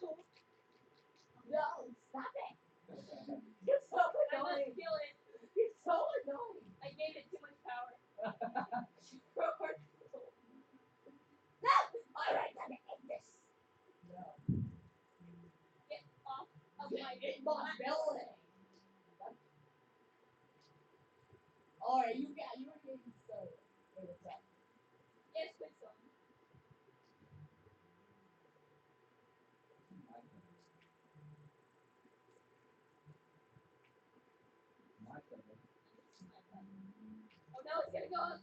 No, stop it. You're so annoying. You're so annoying. I gave it too much power. No! Alright, I'm gonna end this. No. Get off of my building. Alright, you were getting soda. Hey, what's up? Yes, quick song. Oh no, it's gonna go up.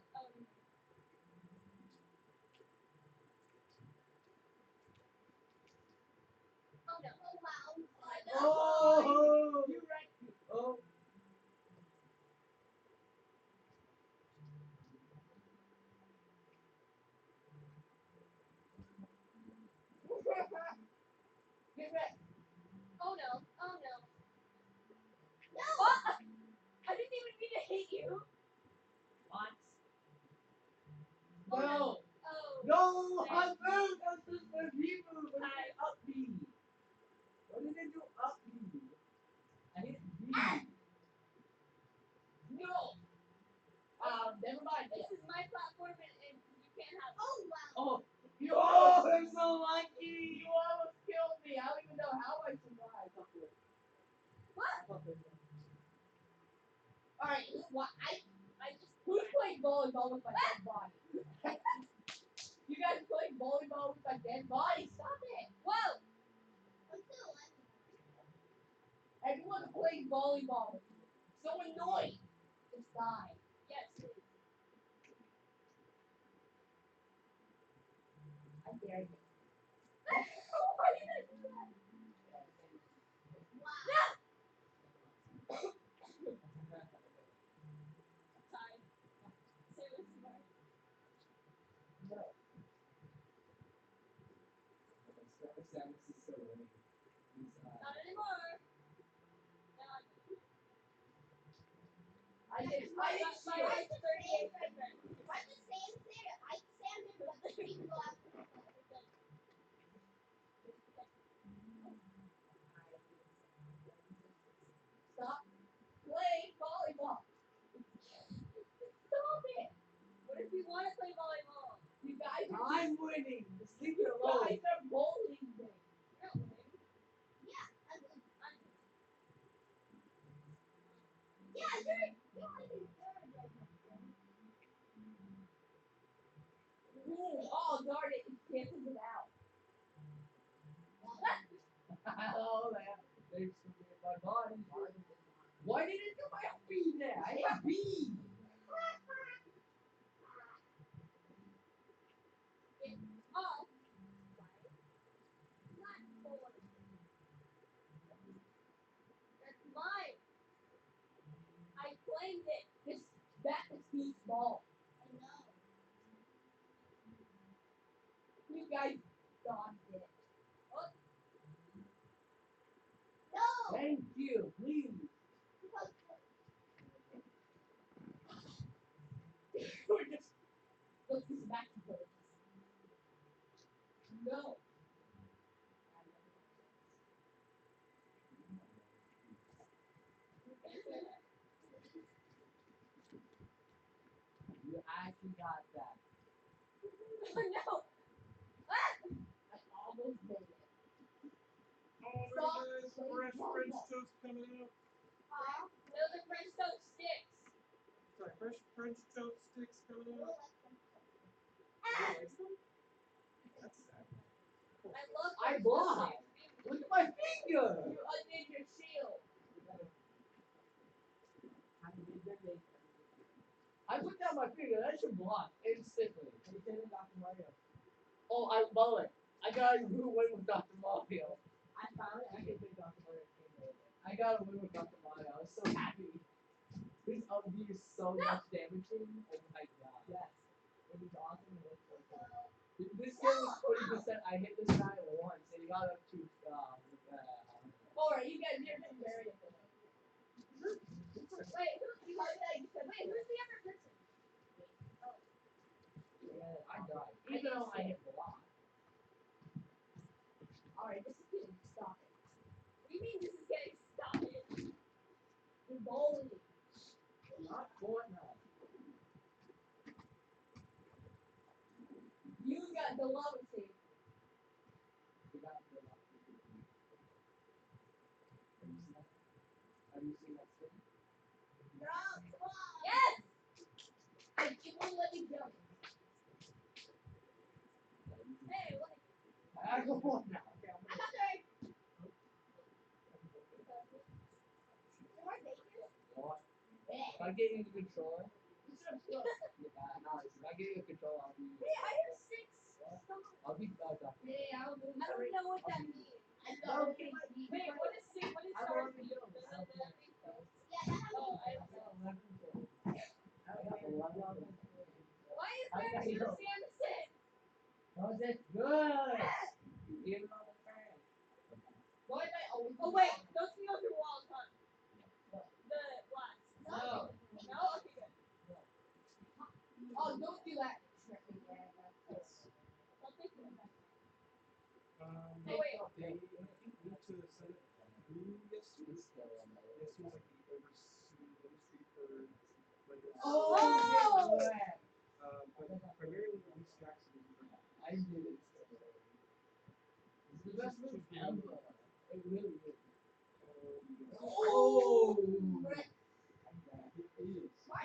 Oh no. Oh wow. Oh! You wrecked me. Oh. Get wrecked. Oh no. Oh no. No! I didn't even mean to hit you. What? Oh, No! Oh. No! I moved! That's just the you move! What did it up B? What did it do up B? I hit B. No! Never mind. This is my platform and you can't have it. Oh, wow. Oh, you almost so lucky. You almost killed me. I don't even know how I survived. What? Alright, who's playing volleyball with my dead body? You guys playing volleyball with my dead body? Stop it. Whoa! Everyone's playing volleyball with me. So annoying. Just die. Yes, please. I dare you. Why are you gonna do that? Wow. Time. Seriously, Mark. No. Not anymore. No, I did. my high's 38. I'm the same thing. I stand in, but the people go out. Stop playing volleyball. Stop it. What if we want to play volleyball? You guys are I'm winning. Just leave it you alone. guys are bullying me. You're not winning. Yeah, I'm yeah, you're in third right now. Oh, darn it. It cancels it out. Oh, that. They submitted my body. Why did it do my B there? I hit B. off. Not forward. That's mine. I claimed it. That is too small. I know. You guys dodged it. No! Thank you. Please. We're just let's just back to this. No. You actually got that. No. I almost made it. Oh, Stop there's playing fresh French volleyball. toast coming out. Those are French toast sticks. Sorry, fresh French toast sticks coming out. That's sad. I love I French blocked. toast sticks. Look at my finger. You undid your shield. I put down my finger. That should block instantly. You said it, Dr. Mario. Oh, I love it. I got a win with Dr. Mario. I found it. I can think Dr. Mario came over. I got a win with Dr. Mario. I was so happy. His up-B is so much damage to him. Oh my god. Yes. It was awesome. It was so cool. This game was 40%. I hit this guy once and he got up to Alright, you guys, you're getting very Wait, who's the other person? I died. Even though I hit block. Alright, this is getting bowling. Not Fortnite. You got the lowest team. We got the Have you seen that thing? No, come on. Yes! It won't let me jump. Hey, look. I go on now. Okay, I'm I gonna. got there. More bacon. What? If I get you the controller, You should have put. nice. If I get you the controller, I'll be. Hey, I have 6. I'll be Doctor. Yeah, I don't know. I don't know what that means. I know. Okay. Wait, what is 6? What is I stars don't mean? know. Does that mean? Yeah, that Oh, has I don't know. I got 11. Why is I there got 2 you. Samson? Was it good? Even on the fan. Why am I always? Oh, wait. Those can go through walls, huh? The blocks. No. No? Okay, good. Oh, don't do that. I'll take it. Oh, wait. they need to send it through this week. This was like the overseas ministry for like Oh! but primarily Reese Jackson is doing that. I did it. It's the best move ever. It really is. Oh! It is. It's fun.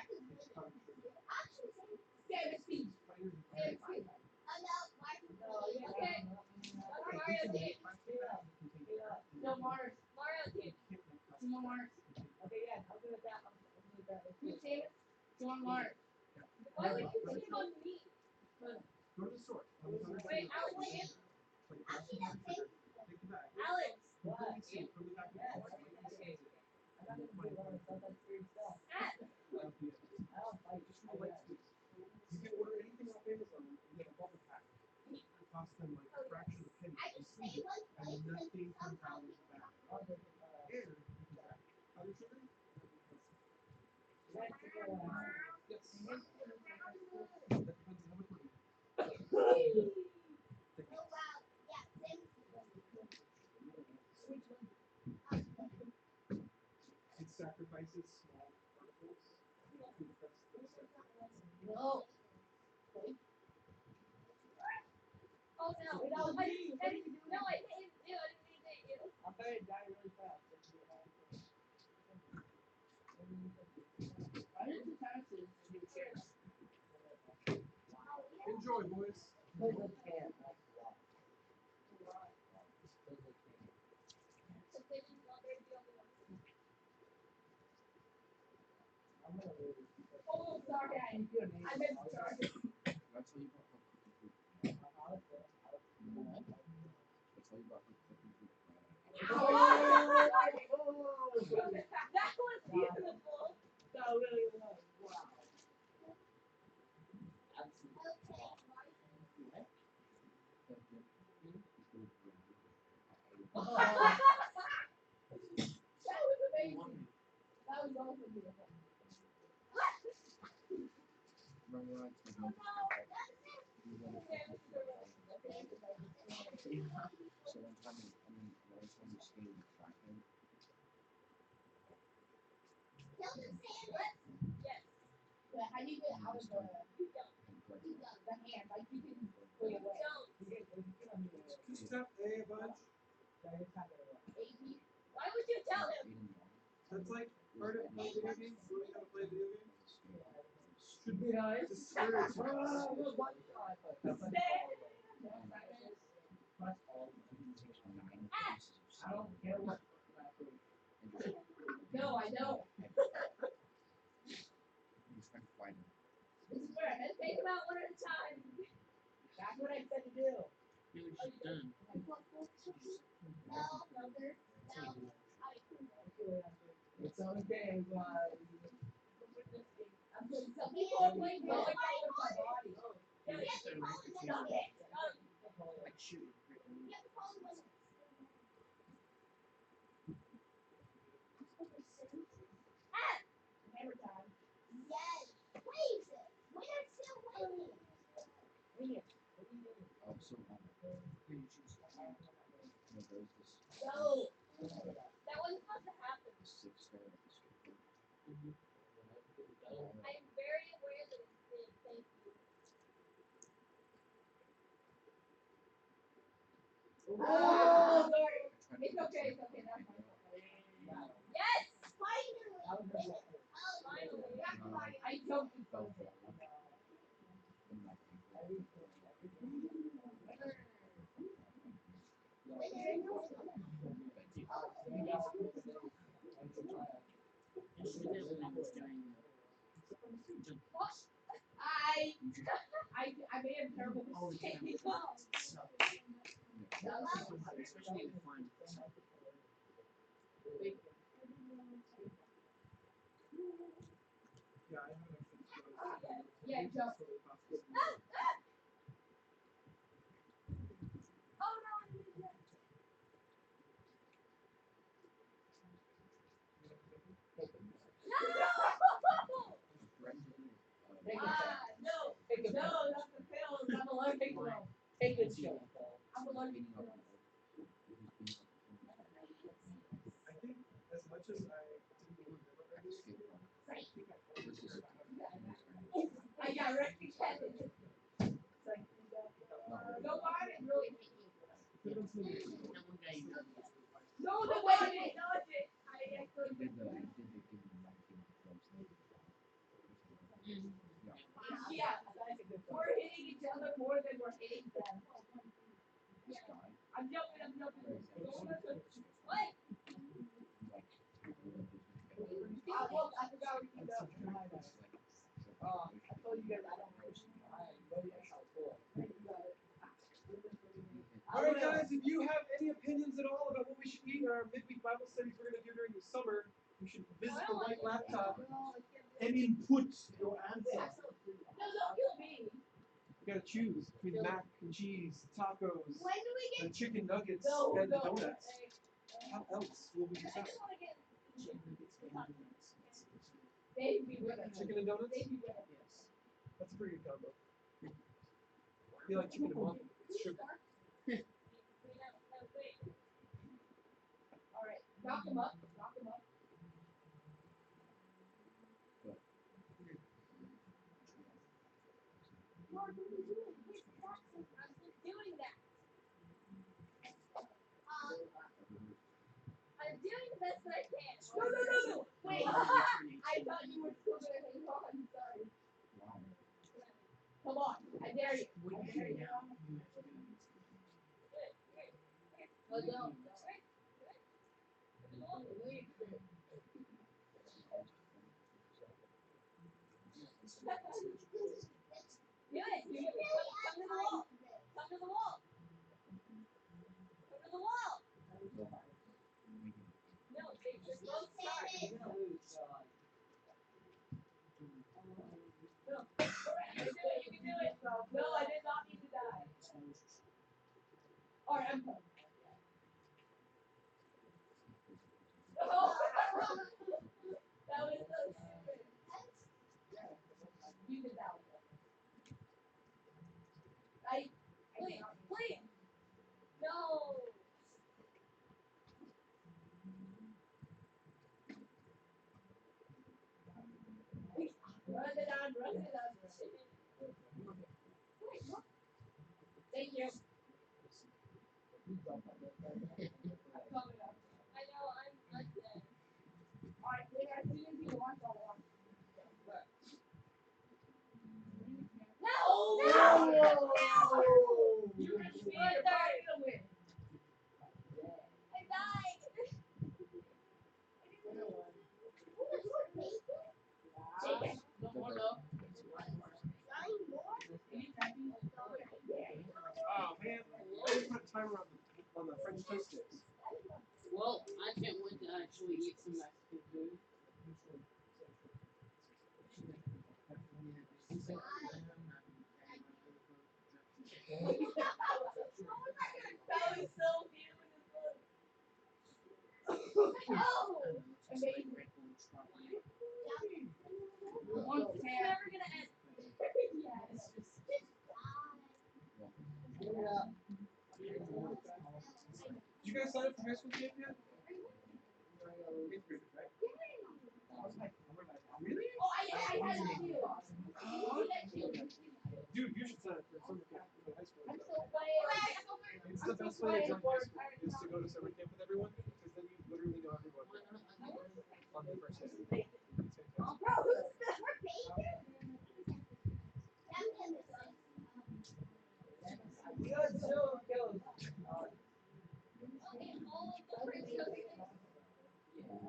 Damn it, Steve. Players and Damn it, players. Steve. Okay. Mario team. No, Mars. Mario team. Come on, Mars. Okay, yeah, I'm good at that. I'm good at that. You see it? Come on, Mars. Why would you pick on me? Go to the store. Wait, Alex, Like, grab some hard sugar, take the bag. Alex. Completely sealed from the back of the Yes. box, like this is it. I got to do a lot of stuff that's weird stuff. At. That'll be it. I don't fight. Just for light squeeze. You can order anything off Amazon and get a bubble pack. It costs them like a fraction of a penny. You freeze it, and then nothing comes out of the bag. And you can track it. Powdered sugar? Yes. That depends on how much money. It sacrifices small particles. That's No. Oh, no. Wait, that was me. No, I didn't mean to hit you. I bet it died really fast. I did the taxes and you can't. Enjoy, boys. Because they can't. That's why. Because they can't. I'm gonna lose. Oh, sorry. I meant to charge it. That's why you bought her cooking food. That's why you bought her cooking food. Ow! That was beautiful. That really was. Wow. That was amazing. That was also beautiful. Remember when I told you you were gonna cook with your wife? Yeah. So one time, one time we stayed in the crackhead. Yes. But how do you get out of the hand? Like you can put it away. Don't. Just tap A a bunch. Why would you tell him? That's like part of playing video games. Learning how to play video games. Should be nice. It's a spirit. Press all the buttons. I don't care what. No, I don't. This is where I meant to Take them out one at a time. That's what I said to do. It's okay, but. Some people are playing volleyball with my body. Like shooting. Hammer time. Yes. Please. We're still waiting. Oh, so here you choose. No. That wasn't supposed to happen. The 6 star. I'm very aware that it's big. Thank you. Oh, sorry. It's okay. It's okay. That's fine. Yes! Finally. Finally. I don't think so. I made a terrible mistake. Especially in the final. Yeah, I haven't actually. Yeah, jump. Oh no, I did that. No! No, that's the pills. I'm allergic to them. Take it chill. I'm allergic to them. I think as much as I didn't want to live under this school, I think I always cared about how to I got rectified. It's like, no, I didn't really hate you. No, no, wait, no, I did. I actually did. Yeah, we're hitting each other more than we're hitting them. I'm jumping, I'm jumping. What? Well, I forgot we can go. I told you guys I don't push it. All right, guys, if you have any opinions at all about what we should eat in our midweek Bible studies we're going to do during the summer, you should visit the white laptop and input your answer. No, don't kill me. You got to choose between mac and cheese, tacos, When do we the get chicken nuggets, No, and the no. donuts. How else will we I decide? just want to get Baby women. Chicken and donuts? Baby women. That's a pretty good combo. You like chicken and waffle? Sure. All right, knock them up. Knock them up. Lord, what are you doing? Where's the boxes? I'm just doing that. I'm doing the best that I can. No, no, no, no. Wait. I thought you were still gonna hang on. Sorry. Come on. I dare you. I dare you. No, don't. Do it. Do it. Come to the wall. Come to the wall. Come to the wall. No, you're supposed to start. You're gonna lose, so No. You can do it. You can do it. No, I did not need to die. All right, I'm done. Oh. That was so stupid. You did that one. Please, please. No. Run it on, run it on. Thank you. I'm coming up. I know, I'm dead. All right, wait, as soon as you launch, I'll launch. No! No! You're gonna be the party to win. I died. Take it. no more though. Oh man, I didn't put a timer on the French toast sticks. Well, I can't wait to actually eat some Mexican food. That was so beautiful. Oh! Amazing. One It's pair. never gonna end. Yes. Did you guys sign up for high school camp yet? Eighth graders, right? Really? Oh, I had that too. You see that too? Dude, you should sign up for summer camp for high school. I'm still playing. It's the best way to join high school is to go to summer camp with everyone because then you literally know everyone on the first day. It's fantastic. Bro, who's this? You got so close.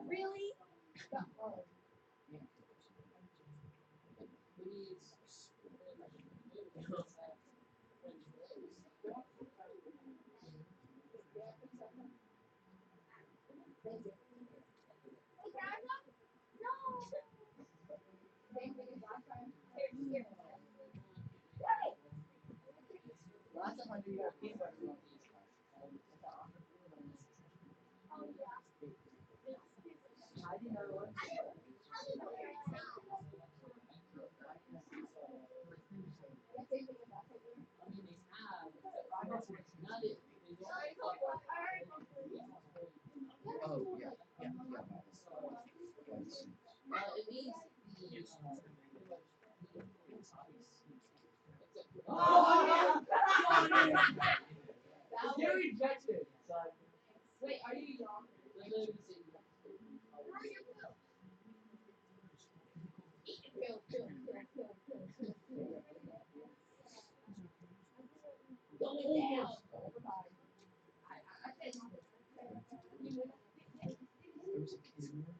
Really? Last time I knew you got peanut butter on these. I didn't know what. Oh, yeah, yeah, yeah. Oh, you rejected, son. Wait, are you young? Go down. I said, There was a kid in there.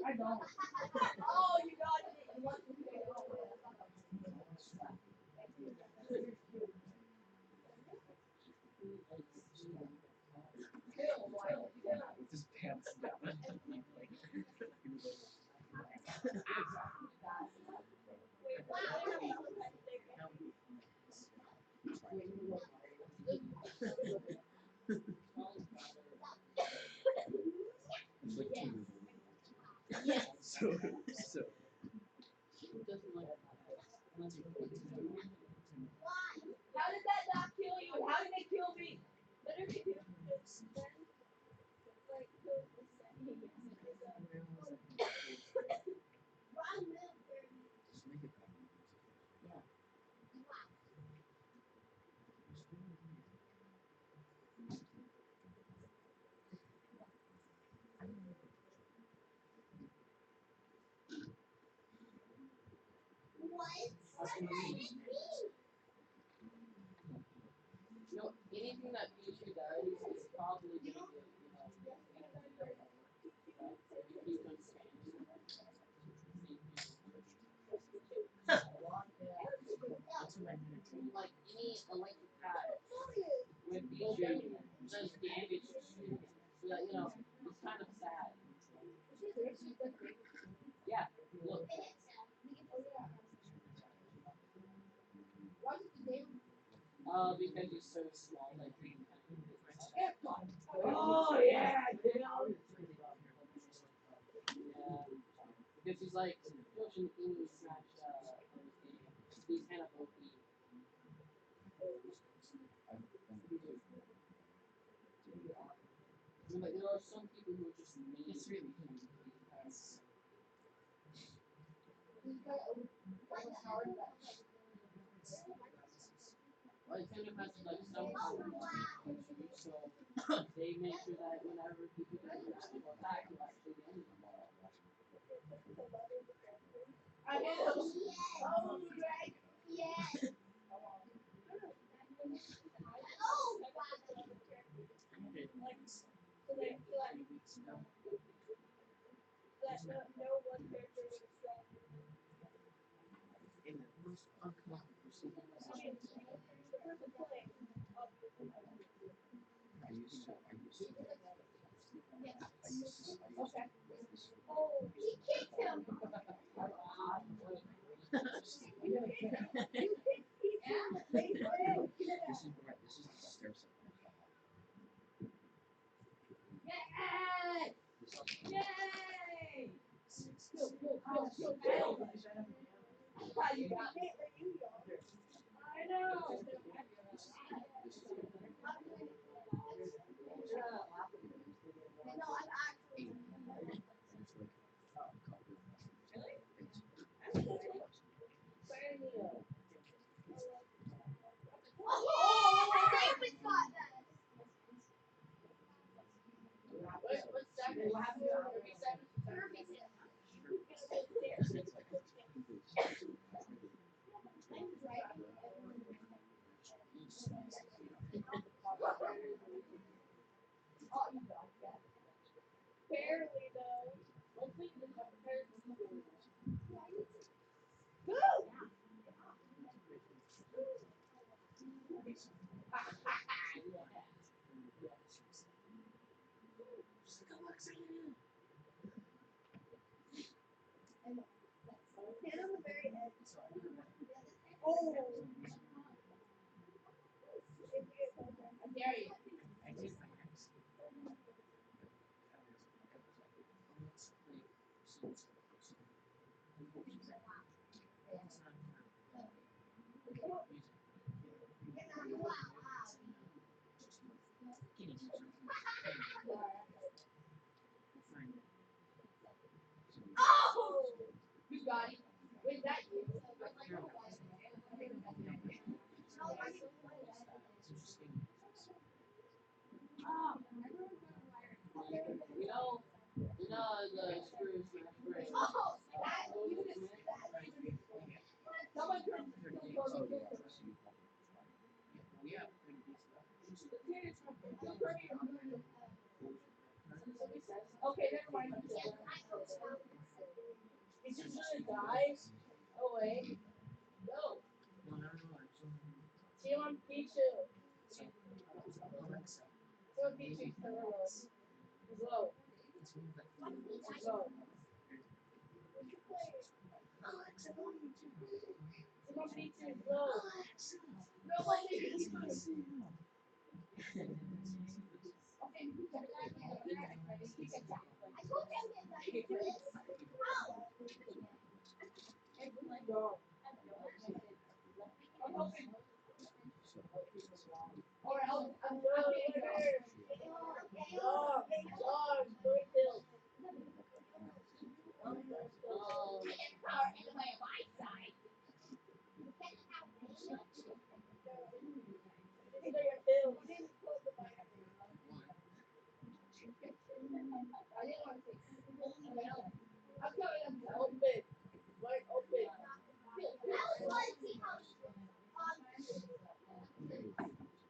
I don't. Oh, you got it. You want to say, With his pants down. He's like 2 years old. yes. So. How did that not kill you? How did it kill me? Literally. Just make it better. Anything that Pichu does is probably going to get, he's going to like any electric cat with Pichu does damage to students. So that, it's kind of sad. Yeah, look. Because he's so small that he can kind of Oh yeah, yeah. Because he's like pushing any smash he's kind of OP. Like there are some people who are just mean. It's really Like kind of has like some so they make sure that whenever people do a physical attack, you actually get them. I am. Oh, Greg. Yes. in the most uncomfortable situations. I used to. Okay. Oh, he kicked him. This is the stair step. Yes. Yay! Go. How you got me? I know. What's that? What happened to 37? Oh, you got that. Barely though. Hopefully you got prepared to do. I dare you. You got it. Wait, that you? The screws are Someone could Okay, never mind. Is you gonna die? Oh wait. No. See on Pichu. See on Pichu's turtles. Go. Go. See on Pichu's go. No, okay, you can go. I'm hoping. Or else I'm going there. Dog, going till. These are your pills. I didn't want to say. I'm telling them to open. Like open.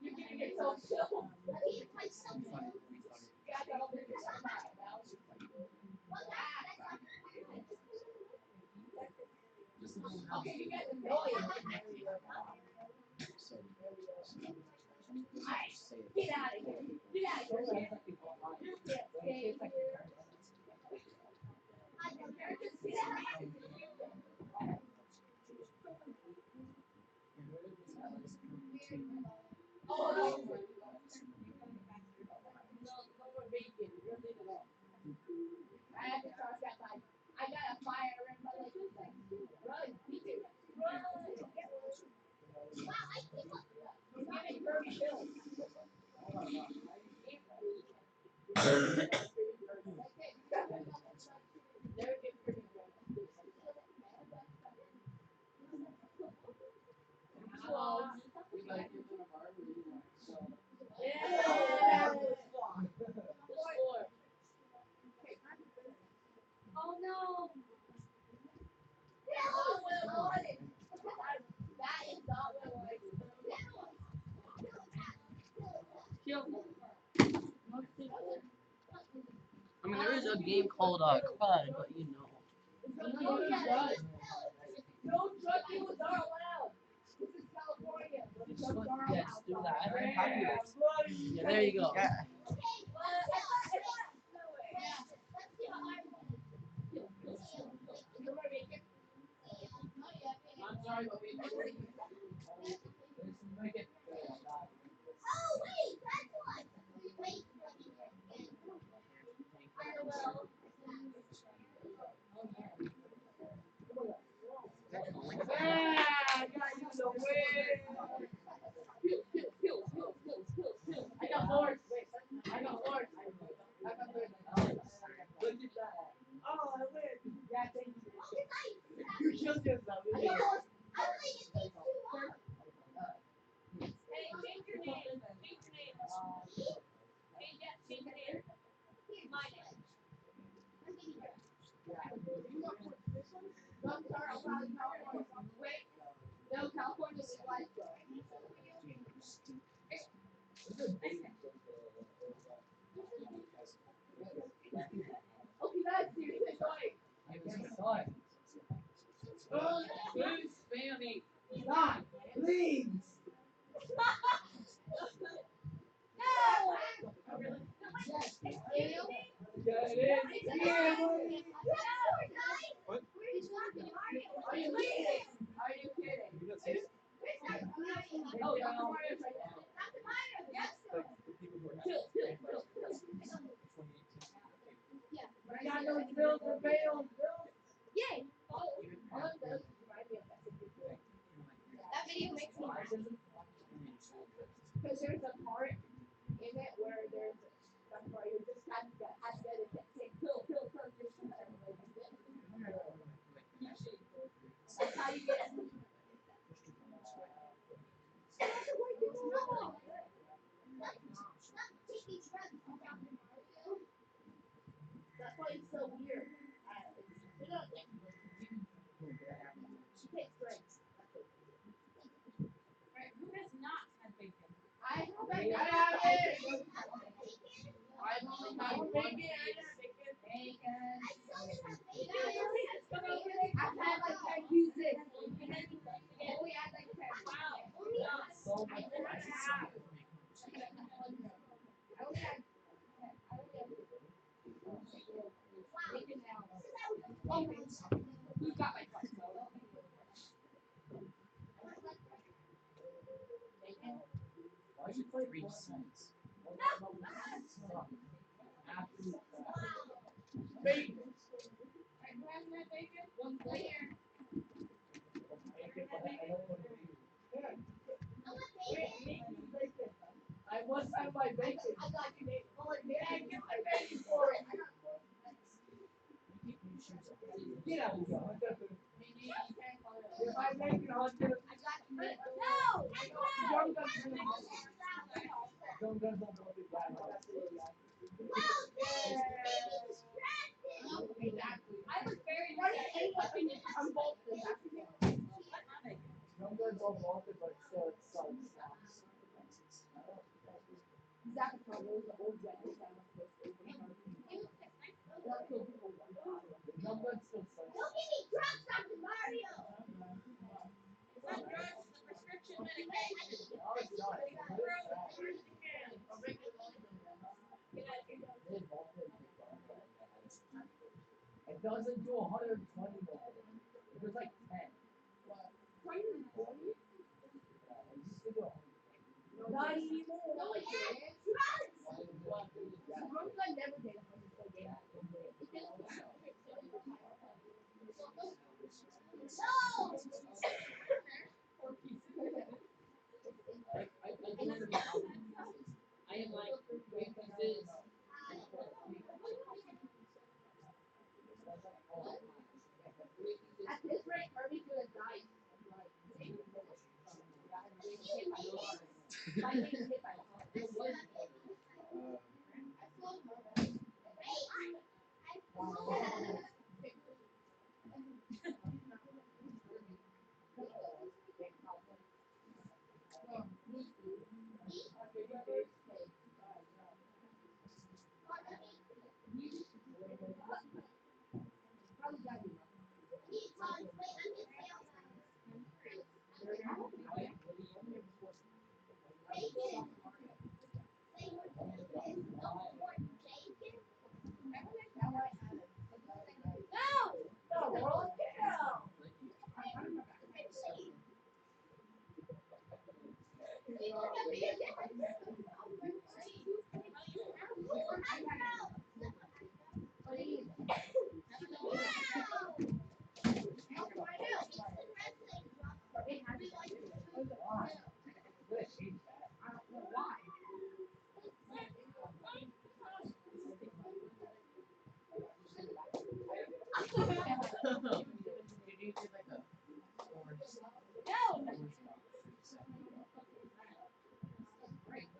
You're getting yourself killed. You got to open your side now. Okay, you guys annoying. Get out of here. Get out of here. You can't stay here. Oh, no. No more bacon. You're leaving it. I have to charge that light. I got a fire in my leg. Run, Peter. Run. He's giving Kirby pills. Never give Kirby pills. Yeah. Oh no. Not what I wanted. That is not what I wanted. I mean, there is a game called CUD, but you know. No drug dealers are allowed. This is California. Yes, do that. I don't have to. Yeah, there you go. Yeah. I'm sorry, but we Yeah, got you the win. I got horse. Wait, I got horse. I got horse. Look at that. Oh, I win. Yeah, thank you. You killed yourself. Didn't you? Hey, change your name. Change your name. Hey, yeah, change your name. My name. Wait, no, California is like okay, that's seriously annoying. Oh, who's spammy? God, please. Yeah, it is. Yeah, buddy. What? Are you kidding? Are you kidding? You got six? Oh, yeah, I'm right now. Like the people who are having 2018. I got those bills to pay those bills. Yay! All of those remind me of that. That video makes me happy. Because there's a part in it where there's some part you just have to say kill, just that's how you get it. That's why it's so weird. She takes breaks. Alright, who has not had bacon? I have I it. have it. I've only had one piece. I've had like 10 pieces. Only had like 10. So much. I only had bacon now. Who's got my card? Why should play 3 Fortnite? cents. Absolute crap. Bacon. One player. I don't want to eat. Bacon. I must have my bacon. I got you, Nate. Oh, Yeah, get my bacon for it. You keep new shoes on. Get out of here. Get my bacon, Hunter. I got you, Nate. No! Young Guns Young Guns don't want to die. That's the way I Exactly. I was very I'm both Young Guns don't want it, but still it sucks. Zach is probably the old guy. That's so cool. Young Guns still sucks. Don't give me drugs, Dr. Mario! It's not drugs, it's a prescription medication. Oh, it's not. It is bad. It doesn't do 120 though. It does like 10. Yeah, it used to do 100. Not anymore. No, it didn't. Drugs I never did 100 games. I am like 3 pieces. At this rate, Kirby's gonna die.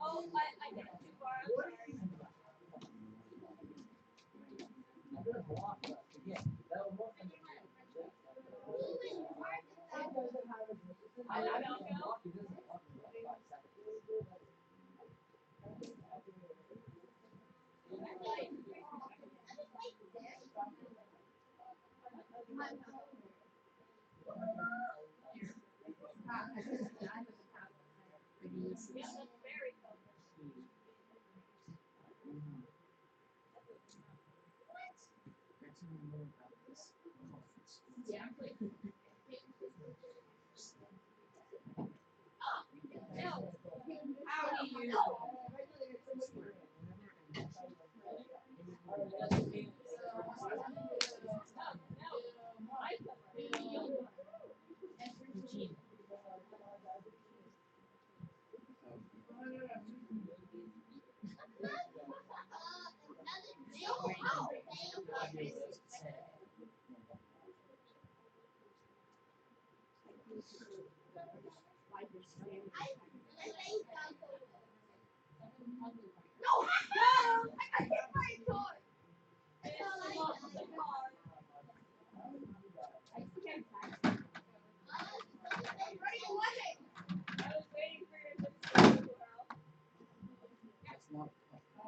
Oh, I did it too far. I'm sorry. I don't know. Yeah, that's very cool. Yeah. No. How do you?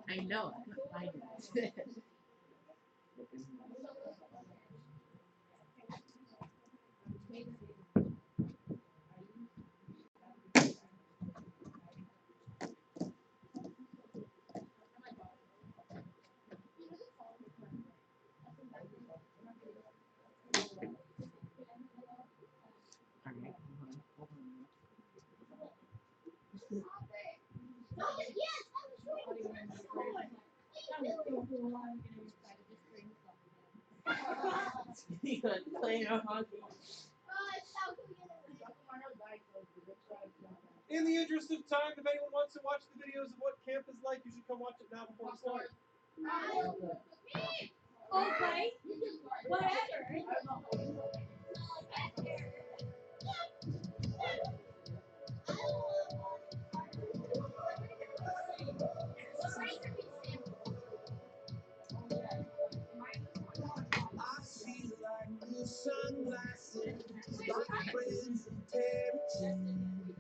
I know. I couldn't find it. All right, hold on. You gonna play no hockey? In the interest of time, if anyone wants to watch the videos of what camp is like, you should come watch it now before we start. Okay. Whatever. I feel like new sunglasses, like presentation.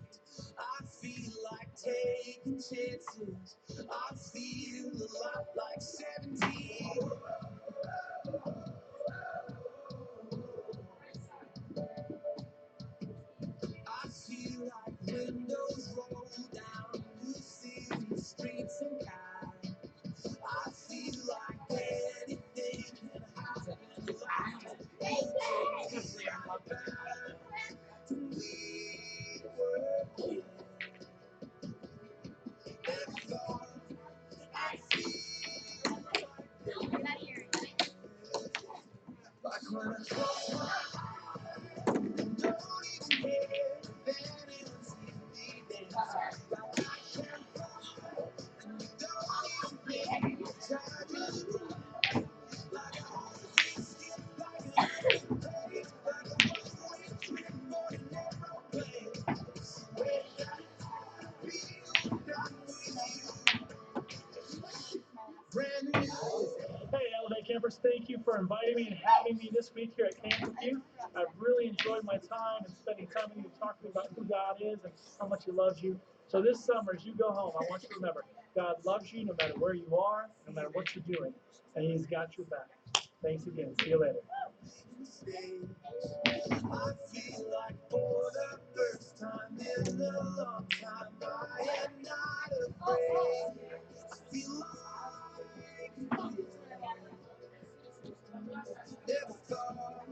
I feel like taking chances. I feel a lot like 17. I feel like windows roll down, you see the streets and cars. I feel like anything can happen. We were kids. I feel like when I close my eyes, don't even care if anyone sees me dance. Like I can't fall, and you don't even blink. Time is running, like a horse skip, like an airplane, like a one-way trip on an aeroplane. When I feel that with you, brand new. Hey, Elevate Campers, thank you for inviting me and having me this week here at camp with you. I've really enjoyed my time and spending time with you, talking about who God is and how much He loves you. So this summer, as you go home, I want you to remember, God loves you no matter where you are, no matter what you're doing, and He's got your back. Thanks again. See you later. I feel like for the first time in a long time, I am not afraid. I feel like never thought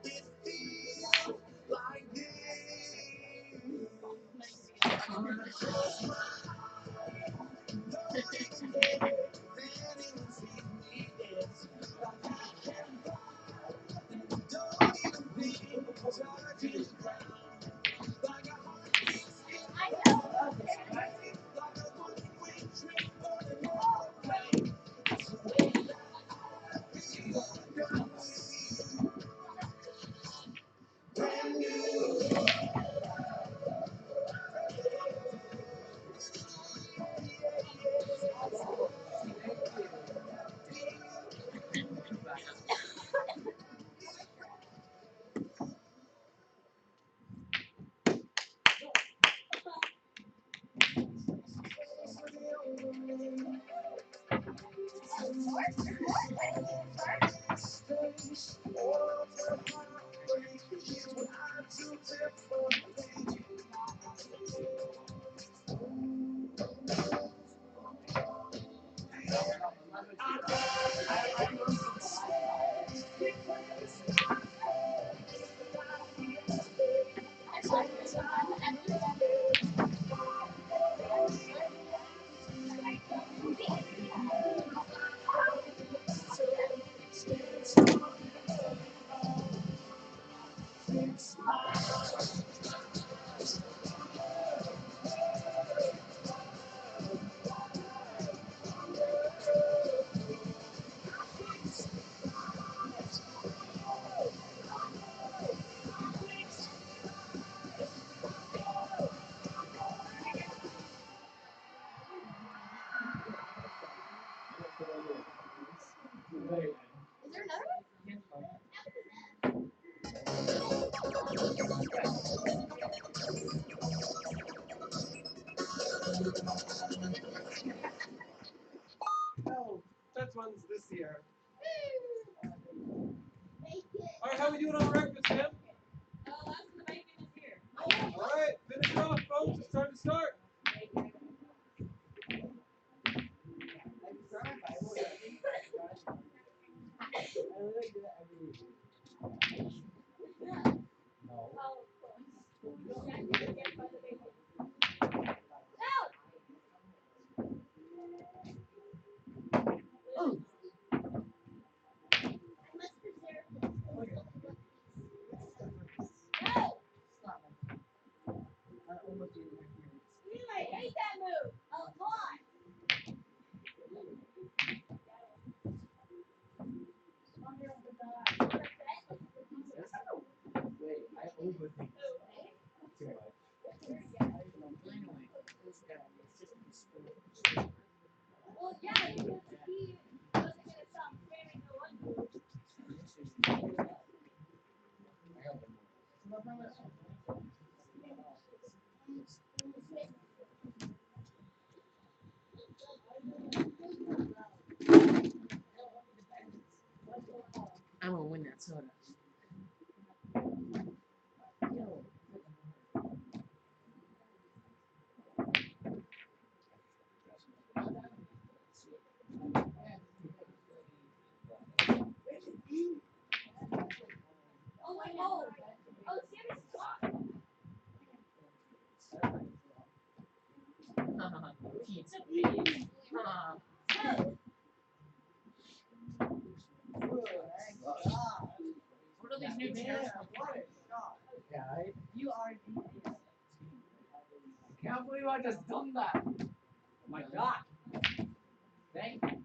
it feels like this. When I close my eyes, don't even care if anyone sees me dance. Like I can fly, and don't even think touching the ground. Like a heartbeat skip, like a one-way trip on an aeroplane. It's the way that I feel. Brand new. there another one? Oh, that one's this year. Alright, how we doing on breakfast, Tim? Last of the bacon is here. Alright, finish off, folks. It's time to start. I hate that move a lot. Wait, I overthink too much. Well, yeah, because he wasn't gonna stop spamming the one move. I'm gonna win that soda. Oh my god. Oh, Sammy, stop. Pizza please. What are these new chairs? Yeah, you are genius. I can't believe I just done that. Oh my god. Thank you.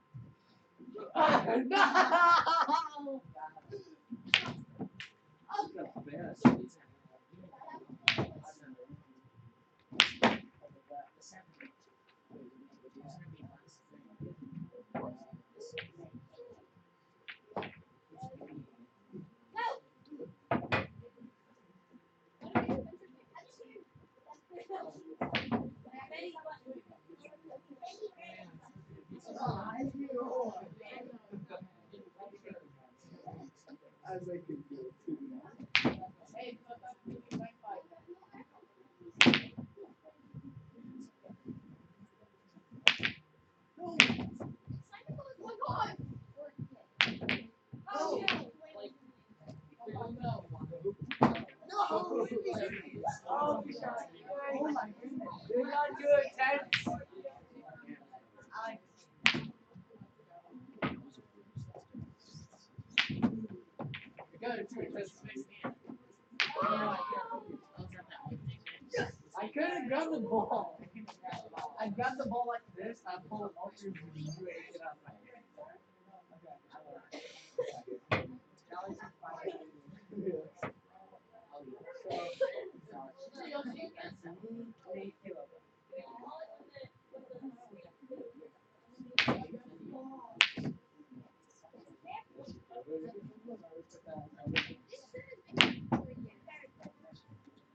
No! I make it good too. Hey, my fight. No! Oh my god! Oh, yeah. Oh no. No! Oh, we shot. Oh my goodness. They got good tense. I gotta do it this way. I couldn't grab the ball. I grabbed the ball like this, I pulled it off through the view and get out of my hand. Now it's just fine.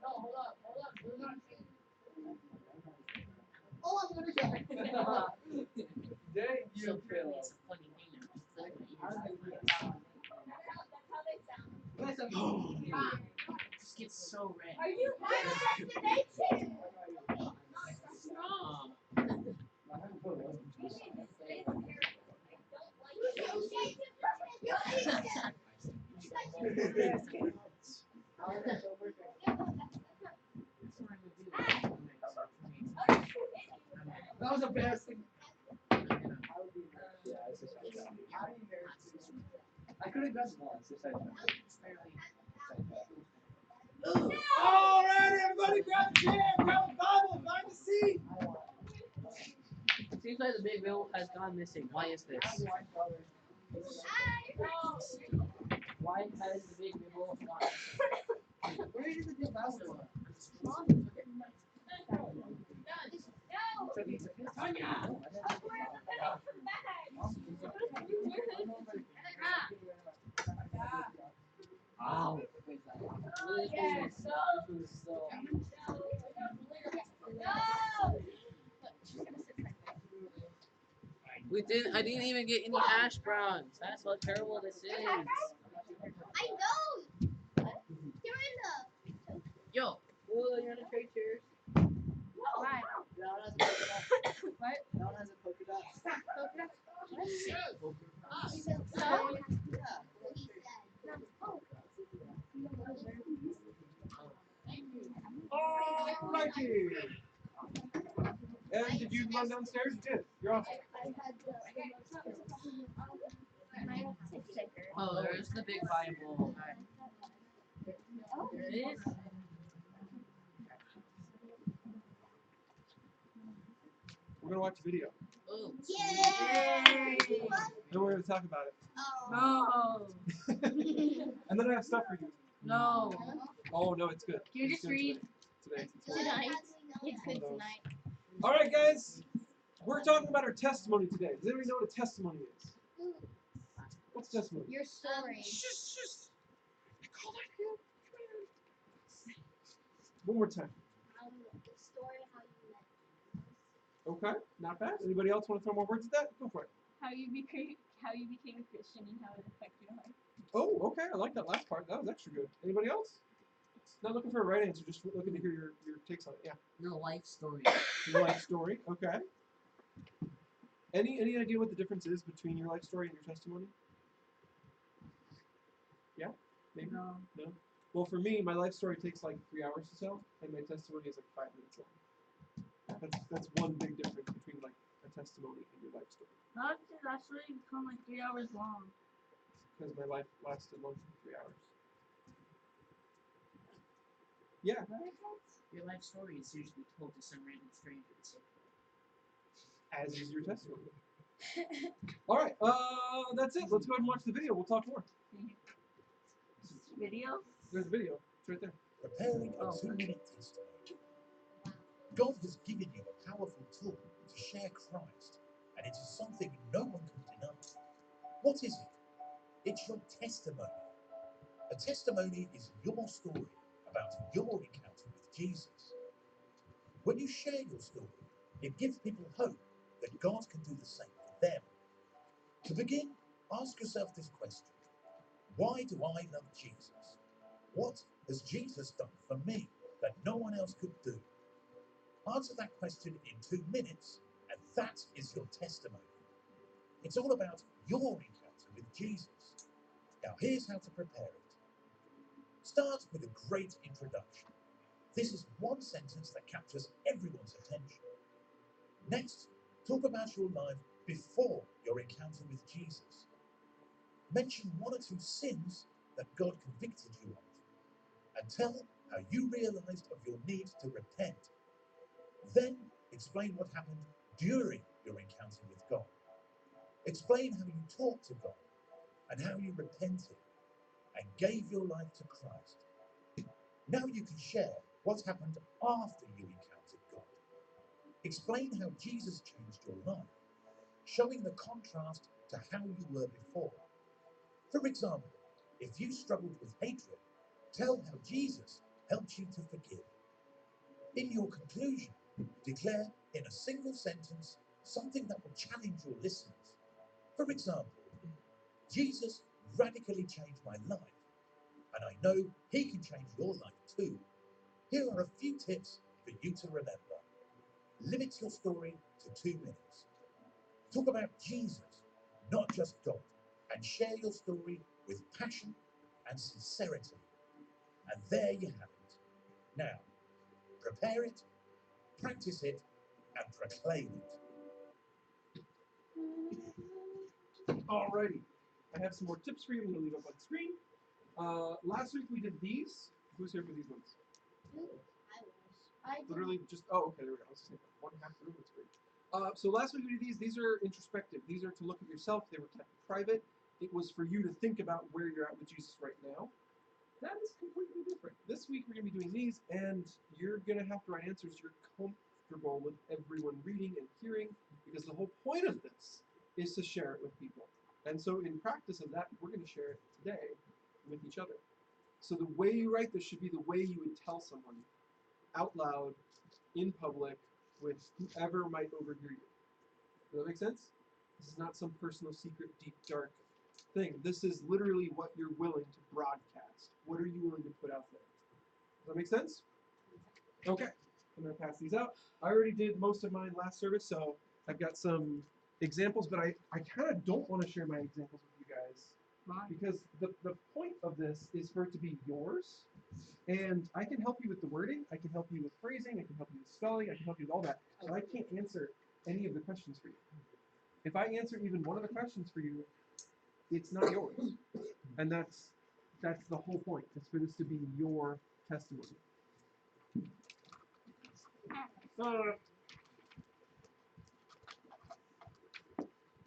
No, hold up. We're not Oh, I'm gonna go. Dang you, Phil. It's a funny thing now. Just gets so red. Are you my destination? Strong. That was embarrassing. Yeah, it's a side shot. I could have done one. It's a side shot. All right, everybody, grab a chair, grab a Bible, find a seat. Seems like the big wheel has gone missing. Why is this? Why has the big wheel gone missing? Where did the big mouse go? Wow. Yes. I didn't even get any hash browns. That's how terrible this is. I know. You're in the. Yo. Oh, you're gonna trade chairs? Why? That one has a polka dot. What? That one has a polka dot. Alrighty. And did you run downstairs? You did. You're awesome. Oh, there's the big Bible. There it is. We're gonna watch a video. Oh. Yay! Then we're gonna talk about it. Oh. No. And then I have stuff for you. No. Oh no, it's good. You It's just good read today. tonight. It's good tonight. All right, guys. We're talking about our testimony today. Does anybody know what a testimony is? What's testimony? Your story. One more time. The story how you met. Okay, not bad. Anybody else want to throw more words at that? Go for it. How you became a Christian and how it affected your life. Oh, okay. I like that last part. That was extra good. Anybody else? Not looking for a right answer. Just looking to hear your takes on it. Yeah. No life story. Your life story. Okay. Any idea what the difference is between your life story and your testimony? Yeah? Maybe? No. No? Well, for me, my life story takes like 3 hours to tell, and my testimony is like 5 minutes long. That's one big difference between like a testimony and your life story. Not to actually become like 3 hours long. Because my life lasted longer than 3 hours. Yeah. Your life story is usually told to some random strangers. As is your testimony. All right. That's it. Let's go ahead and watch the video. We'll talk more. Video? There's the video. It's right there. Preparing a 2-minute testimony. God has given you a powerful tool to share Christ, and it is something no one can deny. What is it? It's your testimony. A testimony is your story about your encounter with Jesus. When you share your story, it gives people hope that God can do the same for them. To begin, ask yourself this question. Why do I love Jesus? What has Jesus done for me that no one else could do? Answer that question in 2 minutes, and that is your testimony. It's all about your encounter with Jesus. Now here's how to prepare it. Start with a great introduction. This is one sentence that captures everyone's attention. Next, talk about your life before your encounter with Jesus. Mention 1 or 2 sins that God convicted you of, and tell how you realized of your need to repent. Then explain what happened during your encounter with God. Explain how you talked to God and how you repented and gave your life to Christ. Now you can share what happened after you encountered God. Explain how Jesus changed your life, showing the contrast to how you were before. For example, if you struggled with hatred, tell how Jesus helped you to forgive. In your conclusion, declare in a single sentence something that will challenge your listeners. For example, Jesus radically changed my life. and I know he can change your life too. Here are a few tips for you to remember. Limit your story to 2 minutes. Talk about Jesus, not just God, and share your story with passion and sincerity. And there you have it. Now, prepare it, practice it, and proclaim it. Alrighty. I have some more tips for you. I'm going to leave up on the screen. Last week we did these. Who's here for these ones? I did. Literally just, oh, okay, there we go. I was just saying, one half the room is great. So last week we did these. These are introspective. These are to look at yourself. They were kept private. It was for you to think about where you're at with Jesus right now. That is completely different. This week we're going to be doing these, and you're going to have to write answers you're comfortable with everyone reading and hearing, because the whole point of this is to share it with people. And so in practice of that, we're going to share it today with each other. So the way you write this should be the way you would tell someone out loud, in public, with whoever might overhear you. Does that make sense? This is not some personal, secret, deep, dark thing. This is literally what you're willing to broadcast. What are you willing to put out there? Does that make sense? Okay. I'm going to pass these out. I already did most of mine last service, so I've got some examples, but I kind of don't want to share my examples with you guys. Because the point of this is for it to be yours, and I can help you with the wording, I can help you with phrasing, I can help you with spelling, I can help you with all that, but I can't answer any of the questions for you. If I answer even one of the questions for you, it's not yours. And that's the whole point, is for this to be your testimony.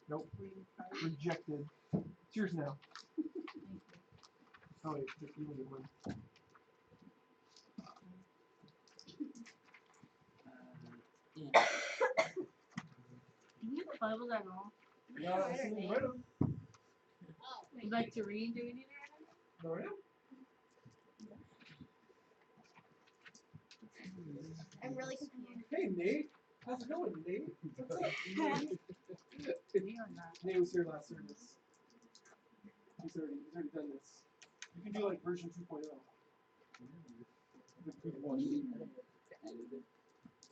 Nope. Rejected. It's yours now. Oh wait, you only one. Yeah. Do you have a Bible at all? Yeah, I see right on. You like to read? Do we need to All right. I'm really confused. Hey Nate, how's it going, Nate? What's up? read? Me or not? Nate was here last service. He's already done this. You can do like version 2.0.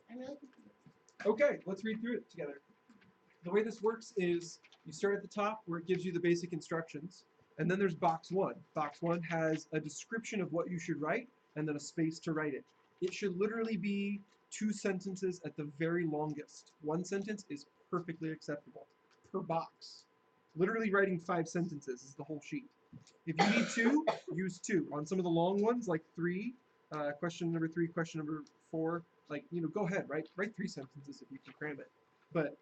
I'm really confused. Okay, let's read through it together. The way this works is you start at the top where it gives you the basic instructions, and then there's box one. Box one has a description of what you should write and then a space to write it. It should literally be 2 sentences at the very longest. 1 sentence is perfectly acceptable per box. Literally writing 5 sentences is the whole sheet. If you need 2, use 2. On some of the long ones, like 3, question number 3, question number 4, like, go ahead, write 3 sentences if you can cram it. But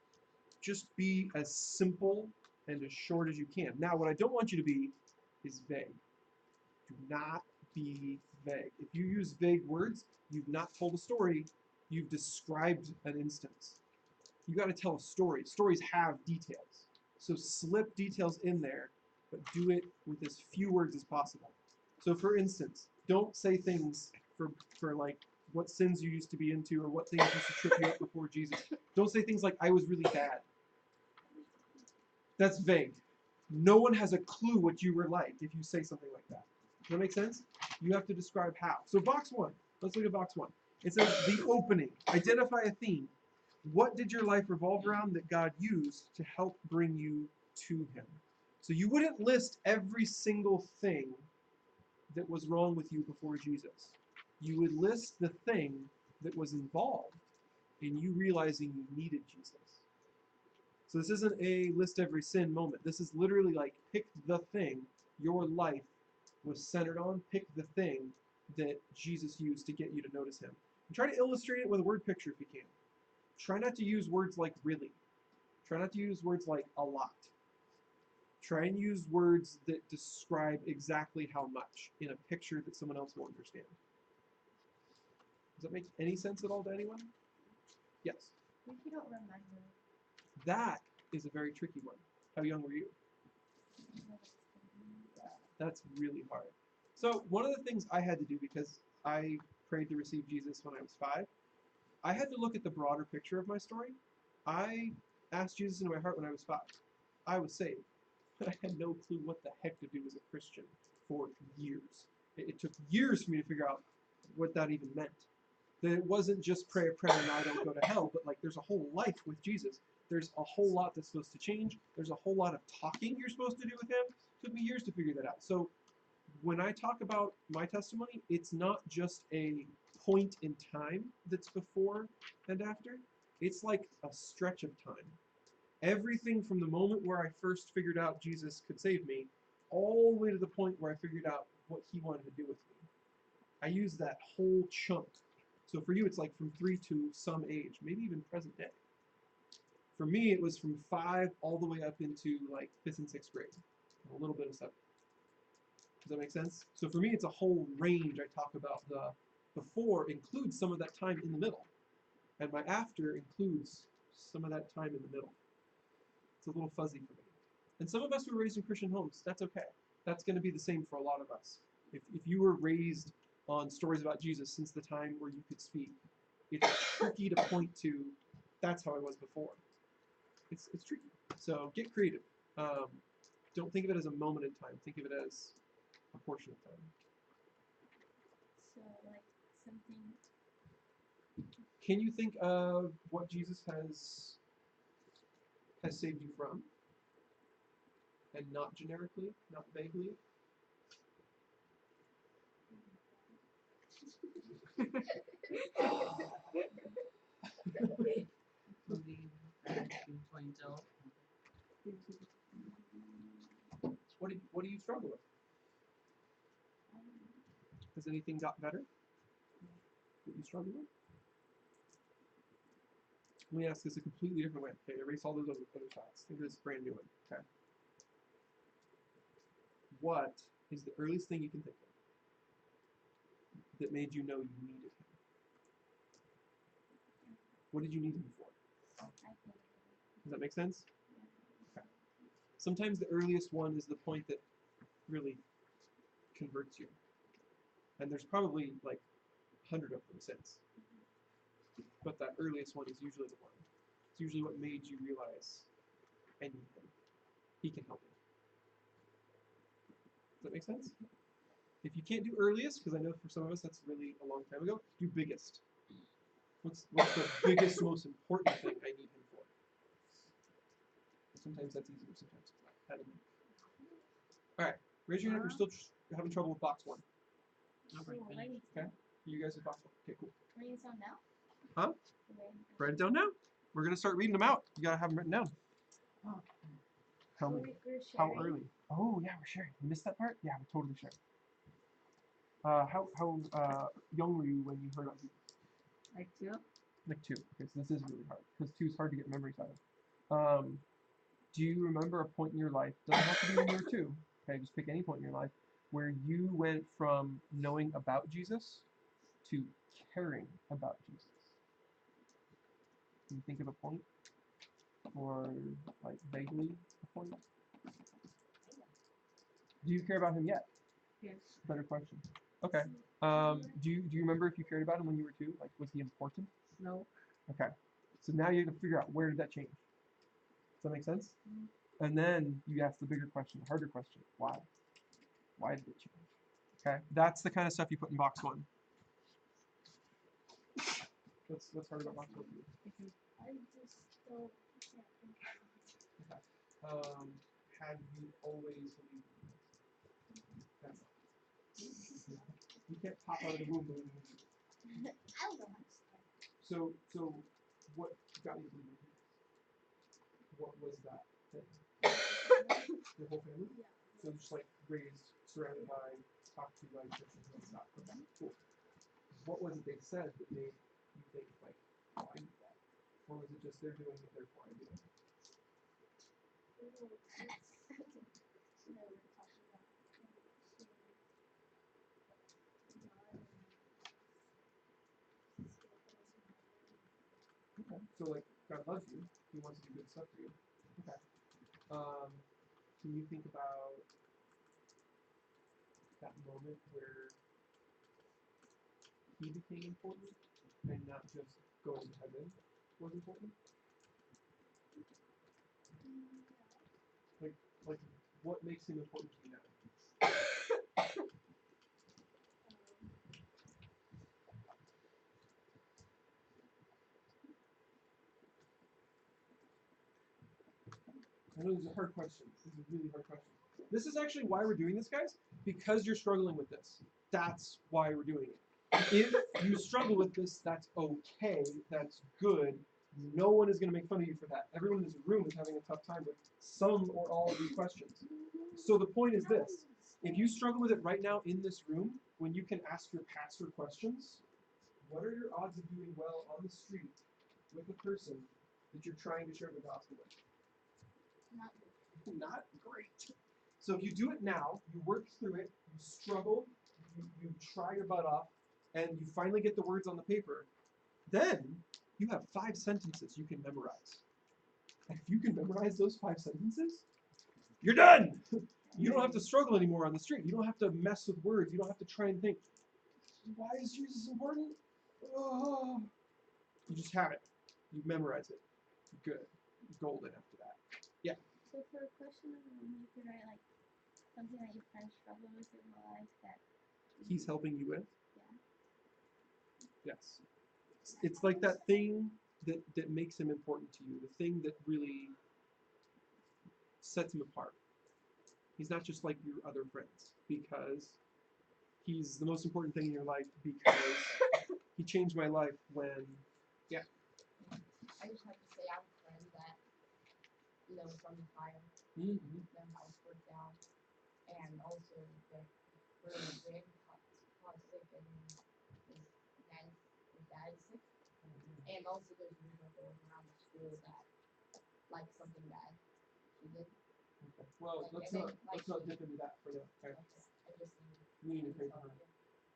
just be as simple and as short as you can. Now, what I don't want you to be is vague. Do not be vague. If you use vague words, you've not told a story, you've described an instance. You got to tell a story. Stories have details. So slip details in there, but do it with as few words as possible. So for instance, don't say things for like what sins you used to be into or what things used to trip you up before Jesus. Don't say things like, I was really bad. That's vague. No one has a clue what you were like if you say something like that. Does that make sense? You have to describe how. So box one. Let's look at box one. It says the opening. Identify a theme. What did your life revolve around that God used to help bring you to Him? So you wouldn't list every single thing that was wrong with you before Jesus. You would list the thing that was involved in you realizing you needed Jesus. So this isn't a list every sin moment. This is literally like pick the thing your life was centered on. Pick the thing that Jesus used to get you to notice Him. And try to illustrate it with a word picture if you can. Try not to use words like really. Try not to use words like a lot. Try and use words that describe exactly how much in a picture that someone else will understand. Does that make any sense at all to anyone? Yes. If you don't remember. That is a very tricky one. How young were you? That's really hard. So one of the things I had to do, because I prayed to receive Jesus when I was 5, I had to look at the broader picture of my story. I asked Jesus into my heart when I was 5. I was saved, but I had no clue what the heck to do as a Christian for years. It took years for me to figure out what that even meant. That it wasn't just pray a prayer and I don't go to hell, but like there's a whole life with Jesus. There's a whole lot that's supposed to change. There's a whole lot of talking you're supposed to do with him. It took me years to figure that out. So when I talk about my testimony, it's not just a point in time that's before and after. It's like a stretch of time. Everything from the moment where I first figured out Jesus could save me, all the way to the point where I figured out what he wanted to do with me. I use that whole chunk. So for you, it's like from 3 to some age, maybe even present day. For me, it was from 5 all the way up into like 5th and 6th grade, a little bit of 7th. Does that make sense? So for me, it's a whole range. I talk about the before includes some of that time in the middle, and my after includes some of that time in the middle. It's a little fuzzy for me. And some of us who were raised in Christian homes, that's okay. That's going to be the same for a lot of us. If you were raised on stories about Jesus since the time where you could speak, it's tricky to point to, that's how I was before. It's tricky. So get creative. Don't think of it as a moment in time. Think of it as a portion of time. So like something. Can you think of what Jesus has saved you from? And not generically, not vaguely? Including clientele. What do you struggle with? Has anything got better that you struggle with? Let me ask this a completely different way. Okay, erase all those other thoughts. Think of this brand new one. Okay. What is the earliest thing you can think of that made you know you needed him? What did you need him for? Does that make sense? Okay. Sometimes the earliest one is the point that really converts you. And there's probably like 100 of them since. But that earliest one is usually the one. It's usually what made you realize I need him. He can help me. Does that make sense? If you can't do earliest, because I know for some of us that's really a long time ago, do biggest. What's the biggest, most important thing I need him for? Sometimes that's easier, sometimes it's not. All right, raise your hand if you're still having trouble with box 1. Okay, you guys are box 1. Okay, cool. Writing it down now? Huh? Write it down now. We're gonna start reading them out. You gotta have them written down. Tell me how early. Oh yeah, we're sharing. You missed that part? Yeah, we're totally sharing. How young were you when you heard about Jesus? Like 2. Like 2. Okay, so this is really hard because 2 is hard to get memories out of. Do you remember a point in your life? Doesn't have to be when you were 2. Okay, just pick any point in your life where you went from knowing about Jesus to caring about Jesus. Can you think of a point, or like vaguely a point? Do you care about him yet? Yes. Better question. Okay. Do you remember if you cared about him when you were 2? Like, was he important? No. Okay. So now you have to figure out, where did that change? Does that make sense? And then you ask the bigger question, the harder question. Why? Why did it change? Okay. That's the kind of stuff you put in box 1. What's hard about box 1 for you? I just don't. Okay. Have you always believed in this? That's all. You can't pop out of the womb believing in Jesus. I don't know. So what got you to believe in Jesus? What was that thing? Your whole family? Yeah. So just like raised, surrounded by, talked to by Christians and stuff. Okay, cool. What was it they said that made you think like, oh, I need that? Or was it just they're doing it, therefore I do it? Okay. So like God loves you. He wants to do good stuff for you. Okay. Can you think about that moment where he became important and not just going to heaven was important? Like what makes him important to you now? I know these are hard questions. These are really hard questions. This is actually why we're doing this, guys, because you're struggling with this. That's why we're doing it. If you struggle with this, that's okay. That's good. No one is going to make fun of you for that. Everyone in this room is having a tough time with some or all of these questions. So the point is this. If you struggle with it right now in this room, when you can ask your pastor questions, what are your odds of doing well on the street with a person that you're trying to share the gospel with? Not great. So if you do it now, you work through it, you struggle, you try your butt off, and you finally get the words on the paper, then you have 5 sentences you can memorize. And if you can memorize those 5 sentences, you're done. You don't have to struggle anymore on the street. You don't have to mess with words. You don't have to try and think, why is Jesus important? Oh. You just have it. You memorize it. Good. Golden after that. Yeah. So for a question of the you could write like something that you kind of struggle with in your life that He's helping you with? Yeah. Yes. It's like that thing that makes him important to you, the thing that really sets him apart. He's not just like your other friends, because he's the most important thing in your life, because he changed my life when, yeah. I just have to say I have a friend that, was on the fire. Mm-hmm. Their house burnt down. And also their grandfather got sick and his dad is sick. And also there's a rumor going around the school that something bad she did. Okay. Well, let's not dip into that for now. Okay. I just We need to pray for her.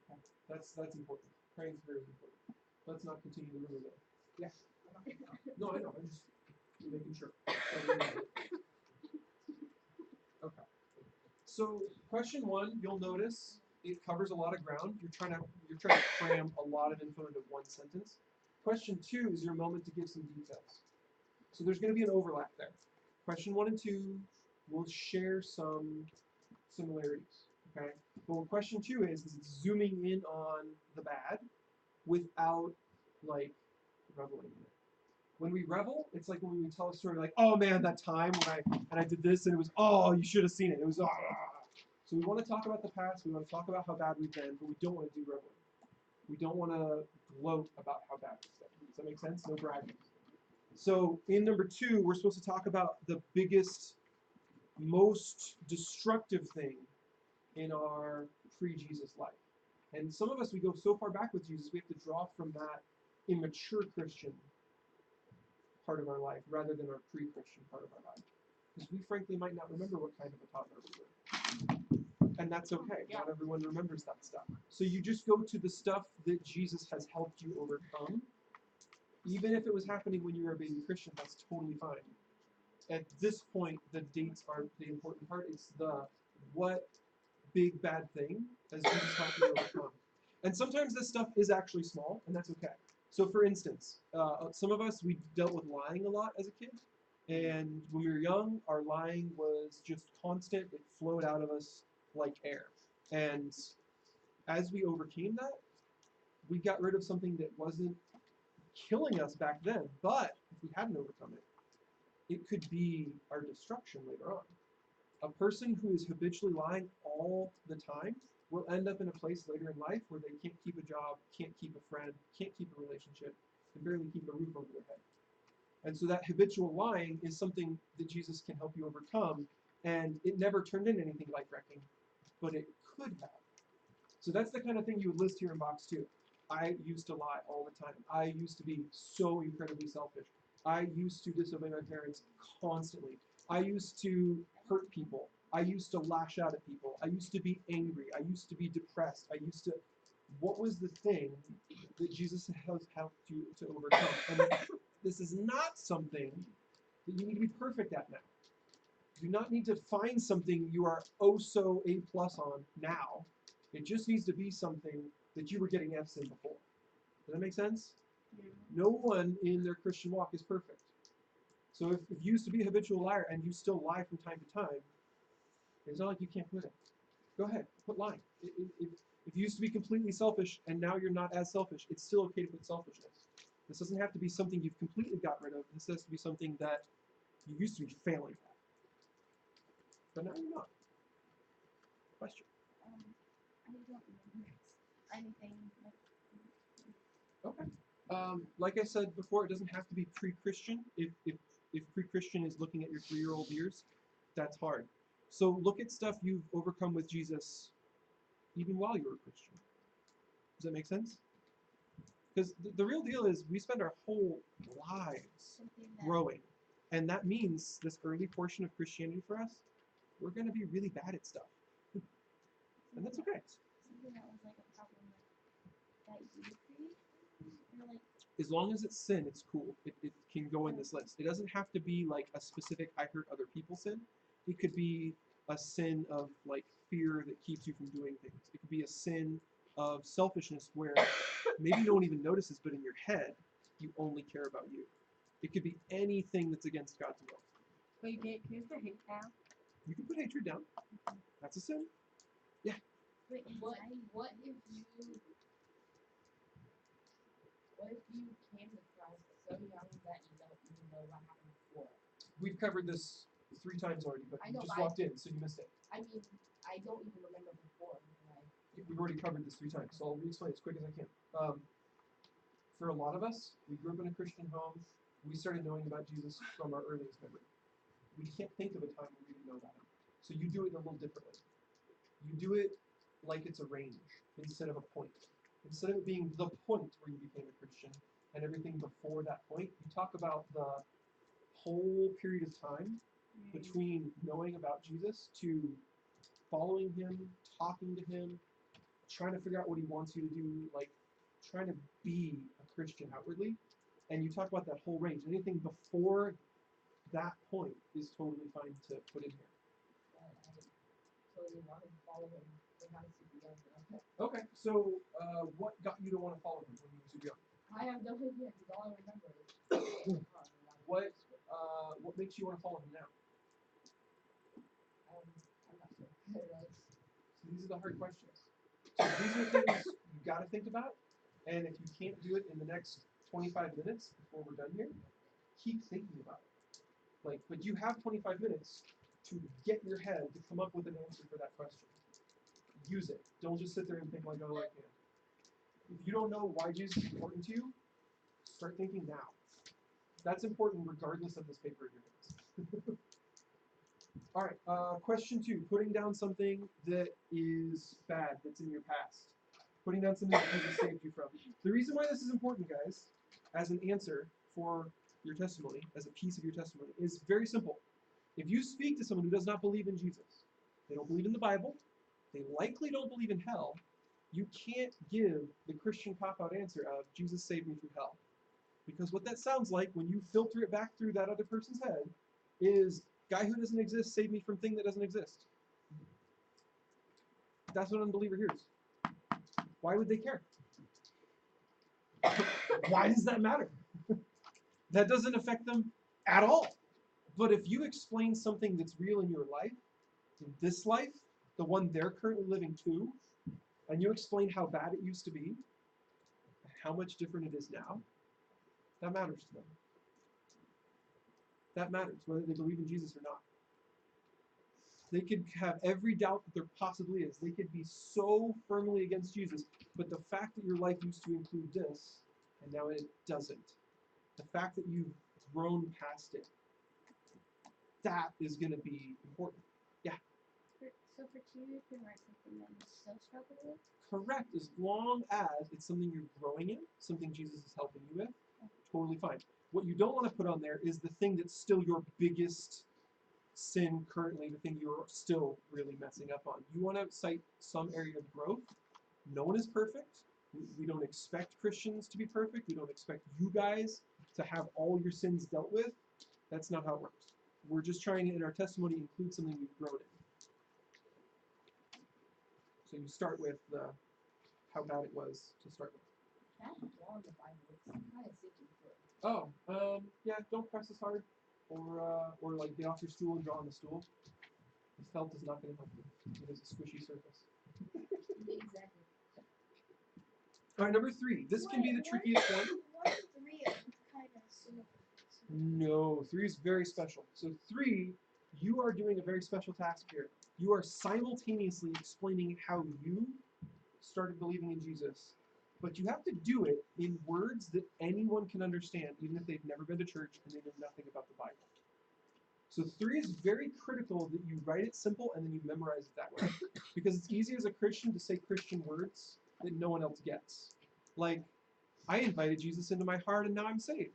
Okay. That's important. Praying is very important. Let's not continue the rumor though. Yeah. No, I know. I'm just making sure. Okay. So question 1, you'll notice it covers a lot of ground. You're trying to cram a lot of info into one sentence. Question 2 is your moment to give some details. So there's going to be an overlap there. Question 1 and 2 will share some similarities. Okay. But what question 2 is it's zooming in on the bad without reveling in it. When we revel, it's like when we tell a story like, oh man, that time when I did this and it was, oh, you should have seen it. It was, So we want to talk about the past. We want to talk about how bad we've been, but we don't want to do reveling. We don't want to gloat about how bad we've been. Does that make sense? No bragging. So in number 2, we're supposed to talk about the biggest, most destructive thing in our pre-Jesus life. And some of us, we go so far back with Jesus, we have to draw from that immature Christian part of our life rather than our pre-Christian part of our life. Because we frankly might not remember what kind of a toddler we were. And that's okay. Not everyone remembers that stuff. So you just go to the stuff that Jesus has helped you overcome. Even if it was happening when you were a baby Christian, that's totally fine. At this point, the dates aren't the important part. It's the what big bad thing has Jesus helped you overcome. And sometimes this stuff is actually small, and that's okay. So for instance, some of us, we dealt with lying a lot as a kid. And when we were young, our lying was just constant. It flowed out of us like air. And as we overcame that, we got rid of something that wasn't killing us back then. But if we hadn't overcome it, it could be our destruction later on. A person who is habitually lying all the time will end up in a place later in life where they can't keep a job, can't keep a friend, can't keep a relationship, can barely keep a roof over their head. And so that habitual lying is something that Jesus can help you overcome, and it never turned into anything life-wrecking, but it could have. So that's the kind of thing you would list here in box 2. I used to lie all the time. I used to be so incredibly selfish. I used to disobey my parents constantly. I used to hurt people. I used to lash out at people. I used to be angry. I used to be depressed. What was the thing that Jesus has helped you to overcome? And this is not something that you need to be perfect at now. You do not need to find something you are oh so A+ on now. It just needs to be something that you were getting F's in before. Does that make sense? Yeah. No one in their Christian walk is perfect. So if you used to be a habitual liar and you still lie from time to time, it's not like you can't quit it. Go ahead, quit lying. If you used to be completely selfish and now you're not as selfish, it's still okay to quit selfishness. This doesn't have to be something you've completely got rid of. This has to be something that you used to be failing at. but now you're not. Question. I don't remember anything. Okay. Like I said before, it doesn't have to be pre-Christian. If pre-Christian is looking at your 3-year-old years, that's hard. So look at stuff you've overcome with Jesus even while you were a Christian. Does that make sense? Because the real deal is we spend our whole lives growing. And that means this early portion of Christianity for us, we're going to be really bad at stuff. And that's okay. Something that was like a problem that you created? Or like, As long as it's sin, it's cool. It can go in this list. It doesn't have to be like a specific I hurt other people sin. It could be a sin of like fear that keeps you from doing things. It could be a sin of selfishness where maybe no one even notices, but in your head, you only care about you. It could be anything that's against God's will. but you can't put hate down. You can put hatred down. That's a sin. Wait, What if you came to Christ so young that you don't even know what happened before? We've covered this 3 times already, but I you know, just but walked in, so you missed it. I mean, I don't even remember before. Like, We've already covered this 3 times, so I'll re-explain as quick as I can. For a lot of us, we grew up in a Christian home. We started knowing about Jesus from our earliest memory. We can't think of a time when we didn't know about him. So you do it a little differently. You do it like it's a range instead of a point. Instead of it being the point where you became a Christian and everything before that point, you talk about the whole period of time between knowing about Jesus to following him, talking to him, trying to figure out what he wants you to do, like trying to be a Christian outwardly. And you talk about that whole range. Anything before that point is totally fine to put in here. I totally wanted to follow him when I was super young. Okay, so what got you to want to follow him when you were super young? I have no idea because all I remember is What makes you want to follow him now? I'm not sure. So these are the hard questions. So these are things you got to think about, and if you can't do it in the next 25 minutes before we're done here, keep thinking about it. Like, but you have 25 minutes to get your head to come up with an answer for that question. Use it. Don't just sit there and think like, oh, I can't. If you don't know why Jesus is important to you, start thinking now. That's important regardless of this paper in your hands. All right, question 2, putting down something that is bad, that's in your past. Putting down something that Jesus saved you from. The reason why this is important, guys, as an answer for your testimony, as a piece of your testimony, is very simple. If you speak to someone who does not believe in Jesus, they don't believe in the Bible, they likely don't believe in hell, you can't give the Christian cop-out answer of Jesus saved me through hell. Because what that sounds like when you filter it back through that other person's head is guy who doesn't exist saved me from thing that doesn't exist. That's what an unbeliever hears. Why would they care? Why does that matter? That doesn't affect them at all. But if you explain something that's real in your life, in this life, the one they're currently living too, and you explain how bad it used to be, and how much different it is now, that matters to them. That matters, whether they believe in Jesus or not. They could have every doubt that there possibly is. They could be so firmly against Jesus, but the fact that your life used to include this, and now it doesn't, the fact that you've grown past it, that is going to be important. Yeah. So for 2, you can write something that you still struggle with? Correct, as long as it's something you're growing in, something Jesus is helping you with, totally fine. What you don't want to put on there is the thing that's still your biggest sin currently, the thing you're still really messing up on. You want to cite some area of growth. No one is perfect. We don't expect Christians to be perfect. We don't expect you guys to have all your sins dealt with. That's not how it works. We're just trying to, in our testimony, include something you've grown in. So you start with how bad it was to start with. That's long the Bible. It's kind of sinking through. Oh, yeah, don't press as hard. Or like get off your stool and draw on the stool. The felt is not going to help you. It is a squishy surface. Exactly. All right, number 3. This can be the trickiest one. 1 and 3 are kind of similar. No, 3 is very special. So 3, you are doing a very special task here. You are simultaneously explaining how you started believing in Jesus, but you have to do it in words that anyone can understand, even if they've never been to church and they know nothing about the Bible. So 3 is very critical that you write it simple and then you memorize it that way. Because it's easy as a Christian to say Christian words that no one else gets. Like, I invited Jesus into my heart and now I'm saved.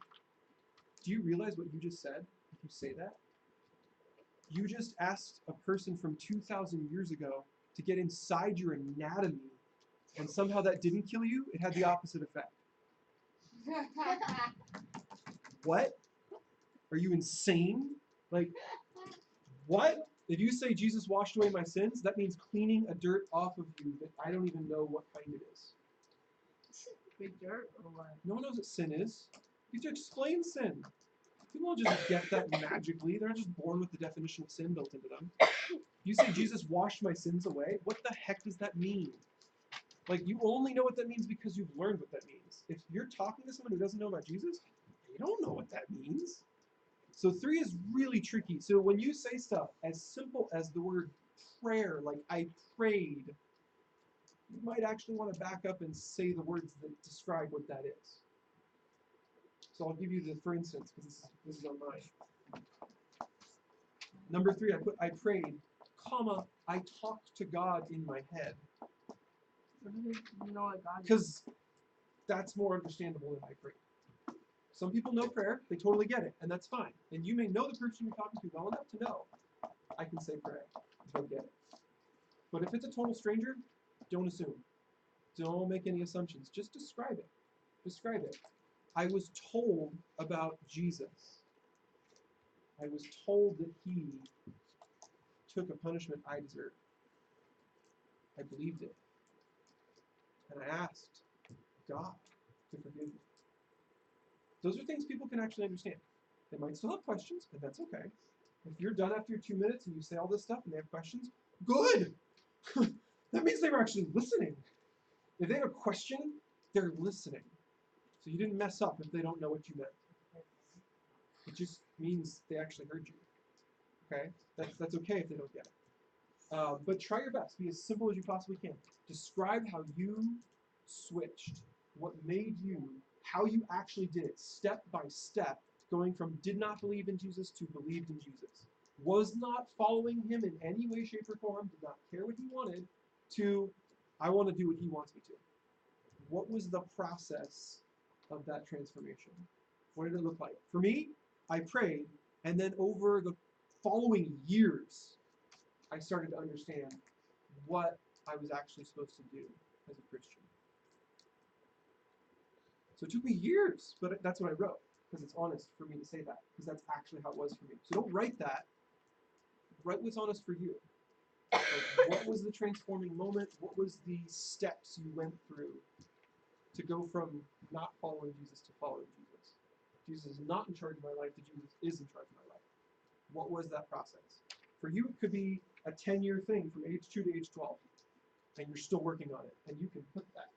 Do you realize what you just said if you say that? You just asked a person from 2,000 years ago to get inside your anatomy, and somehow that didn't kill you. It had the opposite effect. What? Are you insane? Like, what? If you say Jesus washed away my sins, that means cleaning a dirt off of you that I don't even know what kind it is. Big dirt or what? No one knows what sin is. You have to explain sin. People don't just get that magically. They're not just born with the definition of sin built into them. If you say Jesus washed my sins away, what the heck does that mean? Like, you only know what that means because you've learned what that means. If you're talking to someone who doesn't know about Jesus, they don't know what that means. So 3 is really tricky. So when you say stuff as simple as the word prayer, like I prayed, you might actually want to back up and say the words that describe what that is. So I'll give you the for instance, because this is on mine. Number 3, I prayed, comma, I talked to God in my head. You know what God is? Because that's more understandable than I prayed. Some people know prayer, they totally get it, and that's fine. And you may know the person you're talking to well enough to know, I can say prayer, they'll get it. But if it's a total stranger, don't assume. Don't make any assumptions. Just describe it. Describe it. I was told about Jesus. I was told that he took a punishment I deserved. I believed it. And I asked God to forgive me. Those are things people can actually understand. They might still have questions, but that's okay. If you're done after your 2 minutes and you say all this stuff and they have questions, good! That means they were actually listening. If they have a question, they're listening. So you didn't mess up if they don't know what you meant. It just means they actually heard you. Okay? That's okay if they don't get it. But try your best. Be as simple as you possibly can. Describe how you switched, what made you, how you actually did it, step by step, going from did not believe in Jesus to believed in Jesus. Was not following him in any way, shape, or form, did not care what he wanted, to I want to do what he wants me to. What was the process of that transformation? What did it look like? For me, I prayed, and then over the following years, I started to understand what I was actually supposed to do as a Christian. So it took me years, but that's what I wrote, because it's honest for me to say that, because that's actually how it was for me. So don't write that. Write what's honest for you. Like, what was the transforming moment? What was the steps you went through to go from not following Jesus to following Jesus? Jesus is not in charge of my life, to Jesus is in charge of my life. What was that process? For you, it could be a 10-year thing from age 2 to age 12, and you're still working on it, and you can put that.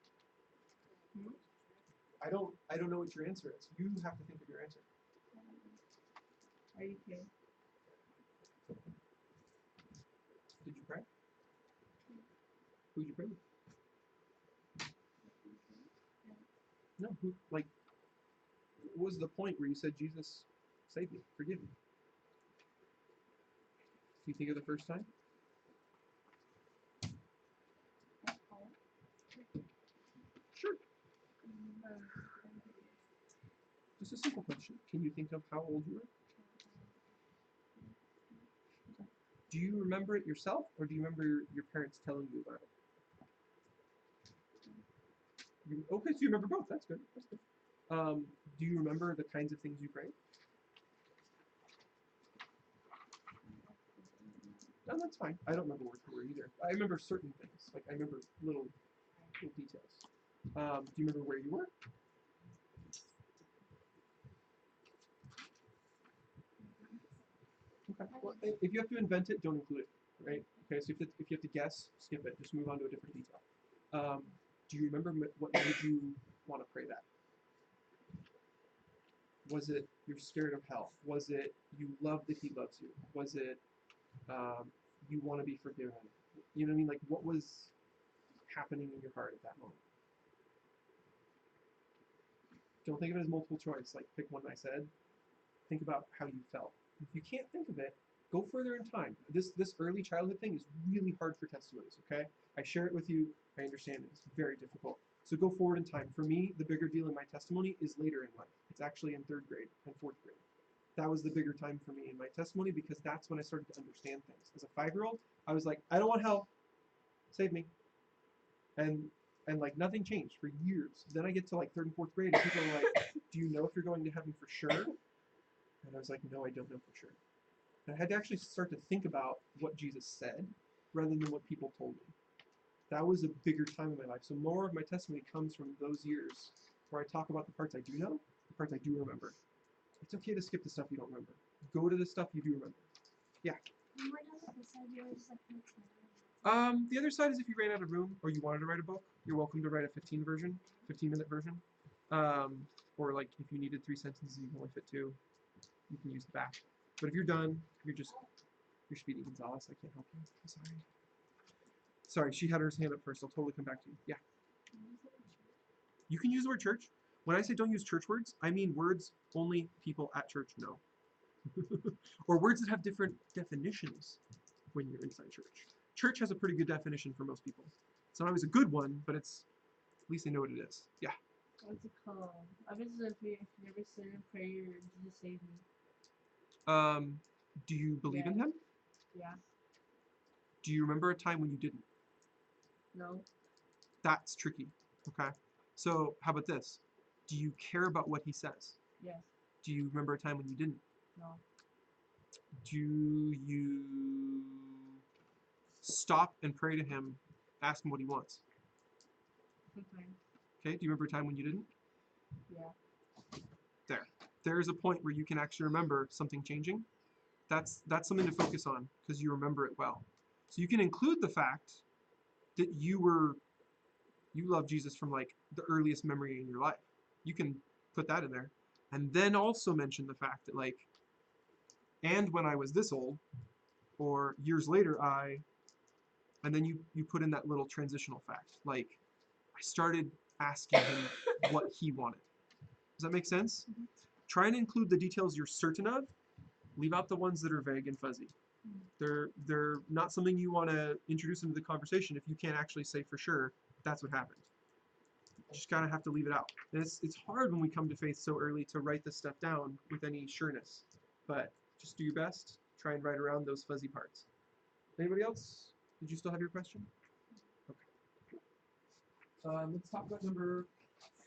I don't know what your answer is. You have to think of your answer. Are you kidding? Did you pray? Who did you pray with? No, who, like, what was the point where you said, Jesus, save me, forgive me? Can you think of the first time? Sure. Just a simple question. Can you think of how old you were? Do you remember it yourself, or do you remember your parents telling you about it? Okay, so you remember both. That's good. That's good. Do you remember the kinds of things you prayed? No, that's fine. I don't remember word for word either. I remember certain things. Like, I remember little details. Do you remember where you were? Okay. Well, if you have to invent it, don't include it, right? Okay, so if you have to guess, skip it. Just move on to a different detail. Do you remember what made you want to pray that? Was it you're scared of hell? Was it you love that he loves you? Was it You want to be forgiven. You know what I mean? Like, what was happening in your heart at that moment? Don't think of it as multiple choice. Like, pick one I said. Think about how you felt. If you can't think of it, go further in time. This early childhood thing is really hard for testimonies, okay? I share it with you. I understand it. It's very difficult. So go forward in time. For me, the bigger deal in my testimony is later in life. It's actually in 3rd grade and 4th grade. That was the bigger time for me in my testimony because that's when I started to understand things. As a 5-year-old, I was like, I don't want hell. Save me. And like nothing changed for years. Then I get to like 3rd and 4th grade and people are like, do you know if you're going to heaven for sure? And I was like, no, I don't know for sure. And I had to actually start to think about what Jesus said rather than what people told me. That was a bigger time in my life. So more of my testimony comes from those years where I talk about the parts I do know, the parts I do remember. It's okay to skip the stuff you don't remember. Go to the stuff you do remember. Yeah. The other side is if you ran out of room or you wanted to write a book, you're welcome to write a 15-minute version. Or like if you needed 3 sentences, you can only fit 2. You can use the back. But if you're done, you're Speedy Gonzalez. I can't help you. I'm sorry. Sorry, she had her hand up first. I'll totally come back to you. Yeah. You can use the word church. When I say don't use church words, I mean words only people at church know. Or words that have different definitions when you're inside church. Church has a pretty good definition for most people. It's not always a good one, but it's at least they know what it is. Yeah. What's it called? I guess if you never said a prayer, Jesus save me. Do you believe in him? Yeah. Do you remember a time when you didn't? No. That's tricky. Okay. So how about this? Do you care about what he says? Yes. Do you remember a time when you didn't? No. Do you stop and pray to him, ask him what he wants? Sometimes. Okay. Do you remember a time when you didn't? Yeah. There. There's a point where you can actually remember something changing. That's something to focus on because you remember it well. So you can include the fact that you love Jesus from like the earliest memory in your life. You can put that in there. And then also mention the fact that like, and when I was this old, or years later and then you put in that little transitional fact. Like, I started asking him what he wanted. Does that make sense? Mm-hmm. Try and include the details you're certain of. Leave out the ones that are vague and fuzzy. They're not something you want to introduce into the conversation if you can't actually say for sure that's what happened. You just kind of have to leave it out. And it's hard when we come to faith so early to write this stuff down with any sureness. But just do your best. Try and write around those fuzzy parts. Anybody else? Did you still have your question? Okay. Let's talk about number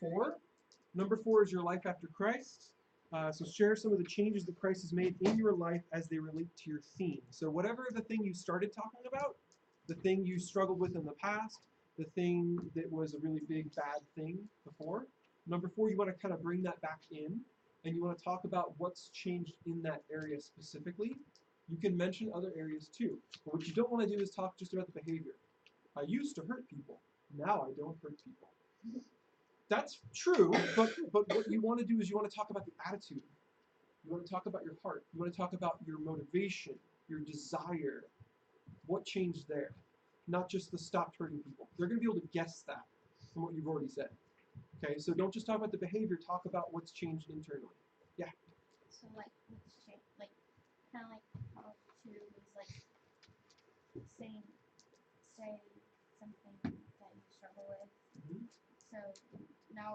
4. Number 4 is your life after Christ. So share some of the changes that Christ has made in your life as they relate to your theme. So whatever the thing you started talking about, the thing you struggled with in the past, the thing that was a really big bad thing before. Number 4, you want to kind of bring that back in, and you want to talk about what's changed in that area specifically. You can mention other areas too. But what you don't want to do is talk just about the behavior. I used to hurt people. Now I don't hurt people. That's true, but what you want to do is you want to talk about the attitude. You want to talk about your heart. You want to talk about your motivation, your desire. What changed there? Not just the stopped hurting people. They're going to be able to guess that from what you've already said. Okay, so don't just talk about the behavior. Talk about what's changed internally. Yeah. So like what's changed? Like kind of like how to is like say something that you struggle with. Mm-hmm. So now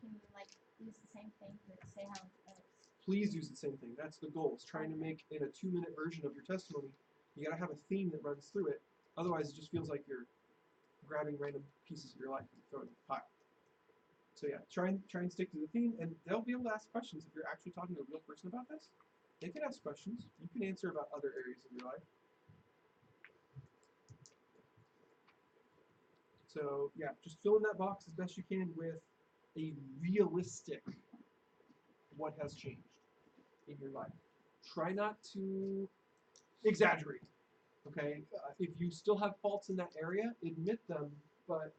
can you like use the same thing but say how it is? Please use the same thing. That's the goal. It's trying to make it a 2-minute version of your testimony. You got to have a theme that runs through it. Otherwise, it just feels like you're grabbing random pieces of your life and throwing in the pot. So yeah, try and stick to the theme, and they'll be able to ask questions if you're actually talking to a real person about this. They can ask questions. You can answer about other areas of your life. So yeah, just fill in that box as best you can with a realistic what has changed in your life. Try not to exaggerate. Okay, if you still have faults in that area, admit them, but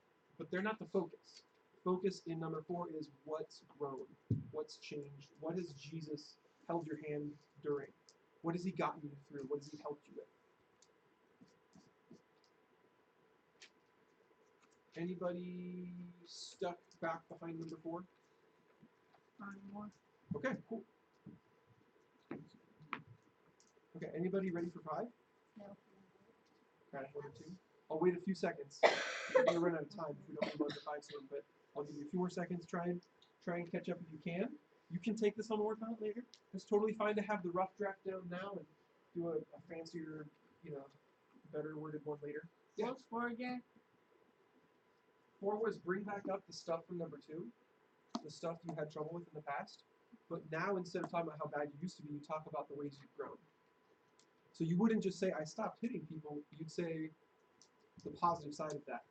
they're not the focus. Focus in number 4 is what's grown, what's changed, what has Jesus held your hand during, what has he gotten you through, what has he helped you with. Anybody stuck back behind number 4? Not anymore. Okay, cool. Okay, anybody ready for 5? No. Okay, 1 or 2. I'll wait a few seconds. We're gonna run out of time if we don't move on to 5 soon, but I'll give you a few more seconds. Try and catch up if you can. You can take this on work on it later. It's totally fine to have the rough draft down now and do a fancier, better worded one later. What was 4 again? 4 was bring back up the stuff from number 2, the stuff you had trouble with in the past. But now instead of talking about how bad you used to be, you talk about the ways you've grown. So you wouldn't just say, I stopped hitting people. You'd say the positive side of that.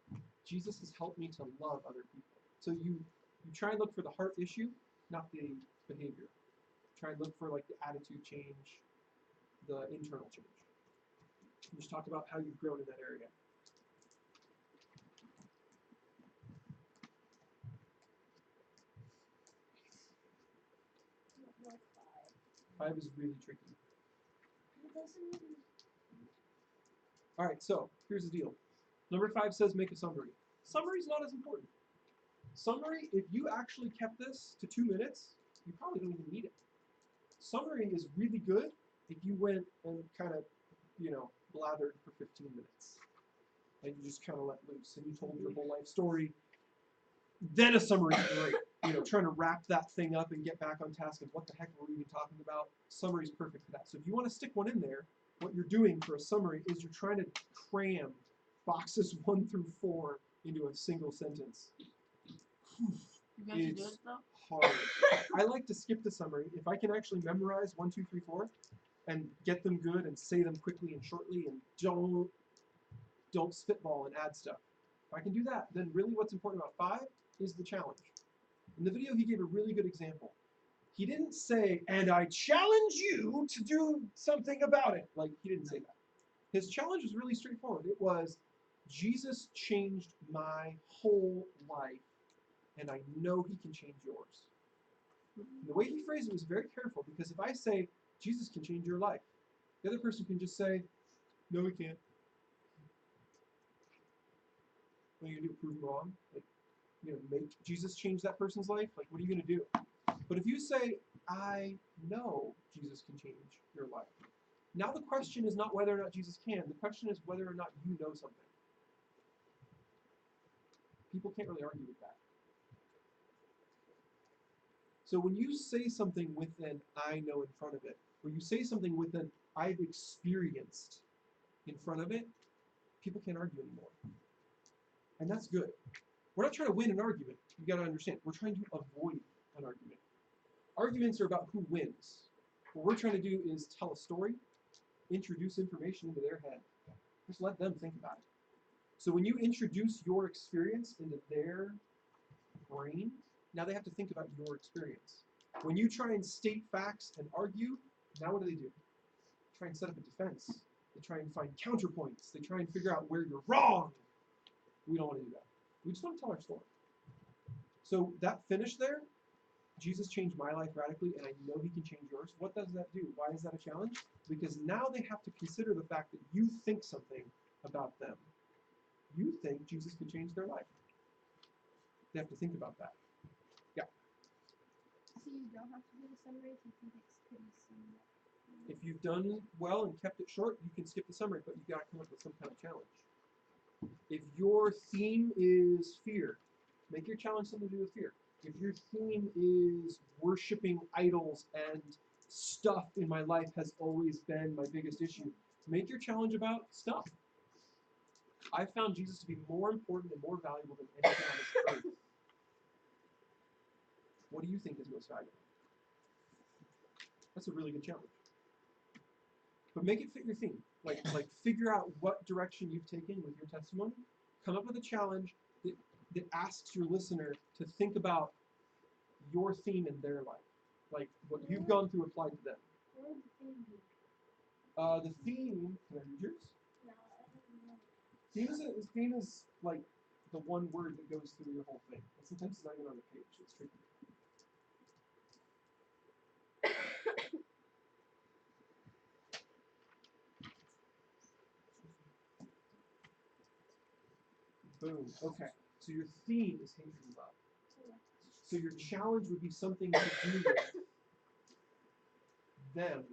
Jesus has helped me to love other people. So you try and look for the heart issue, not the behavior. Try and look for like the attitude change, the internal change. You just talk about how you've grown in that area. Five is really tricky. All right, so here's the deal. Number 5 says make a summary. Summary is not as important. Summary, if you actually kept this to 2 minutes, you probably don't even need it. Summary is really good if you went and kind of, blathered for 15 minutes. And you just kind of let loose and you told your whole life story. Then a summary is great. Trying to wrap that thing up and get back on task and what the heck were we even talking about? Summary is perfect for that. So if you want to stick one in there, what you're doing for a summary is you're trying to cram boxes 1 through 4 into a single sentence. You guys should do It's it though? hard. I like to skip the summary. If I can actually memorize 1, 2, 3, 4 and get them good and say them quickly and shortly and don't spitball and add stuff. If I can do that, then really what's important about 5 is the challenge. In the video, he gave a really good example. He didn't say, and I challenge you to do something about it. Like, he didn't say that. His challenge was really straightforward. It was, Jesus changed my whole life, and I know he can change yours. And the way he phrased it was very careful, because if I say, Jesus can change your life, the other person can just say, no, he can't. What are you going to do, prove him wrong? Like, make Jesus change that person's life? Like, what are you going to do? But if you say, I know Jesus can change your life, now the question is not whether or not Jesus can. The question is whether or not you know something. People can't really argue with that. So when you say something with an I know in front of it, or you say something with an I've experienced in front of it, people can't argue anymore. And that's good. We're not trying to win an argument. You got to understand. We're trying to avoid an argument. Arguments are about who wins. What we're trying to do is tell a story, introduce information into their head. Just let them think about it. So when you introduce your experience into their brain, now they have to think about your experience. When you try and state facts and argue, now what do? Try and set up a defense. They try and find counterpoints. They try and figure out where you're wrong. We don't want to do that. We just want to tell our story. So that finish there, Jesus changed my life radically, and I know he can change yours. What does that do? Why is that a challenge? Because now they have to consider the fact that you think something about them. You think Jesus can change their life. They have to think about that. Yeah. So you don't have to do the summary if you think it's pretty similar. If you've done well and kept it short, you can skip the summary, but you've got to come up with some kind of challenge. If your theme is fear, make your challenge something to do with fear. If your theme is worshiping idols and stuff in my life has always been my biggest issue, make your challenge about stuff. I found Jesus to be more important and more valuable than anything on this earth. What do you think is most valuable? That's a really good challenge. But make it fit your theme. Like figure out what direction you've taken with your testimony. Come up with a challenge that asks your listener to think about your theme in their life. Like what you've gone through applied to them. Where would the theme be? The theme, can I read yours? No, I don't know. Theme is like the one word that goes through your whole thing. And sometimes it's not even on the page, so it's tricky. Boom. Okay. So your theme is hatred and love. So your challenge would be something to do with them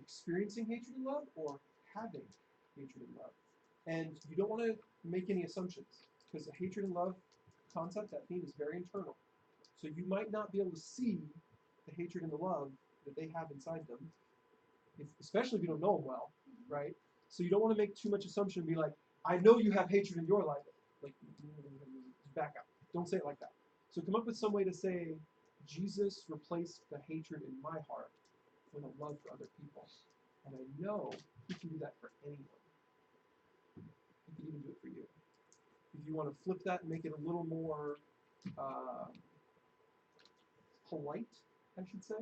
experiencing hatred and love or having hatred and love. And you don't want to make any assumptions because the hatred and love concept, that theme, is very internal. So you might not be able to see the hatred and the love that they have inside them, especially if you don't know them well, right? So you don't want to make too much assumption and be like, I know you have hatred in your life. Like, back up. Don't say it like that. So come up with some way to say, Jesus replaced the hatred in my heart with a love for other people. And I know he can do that for anyone. He can even do it for you. If you want to flip that and make it a little more polite, I should say,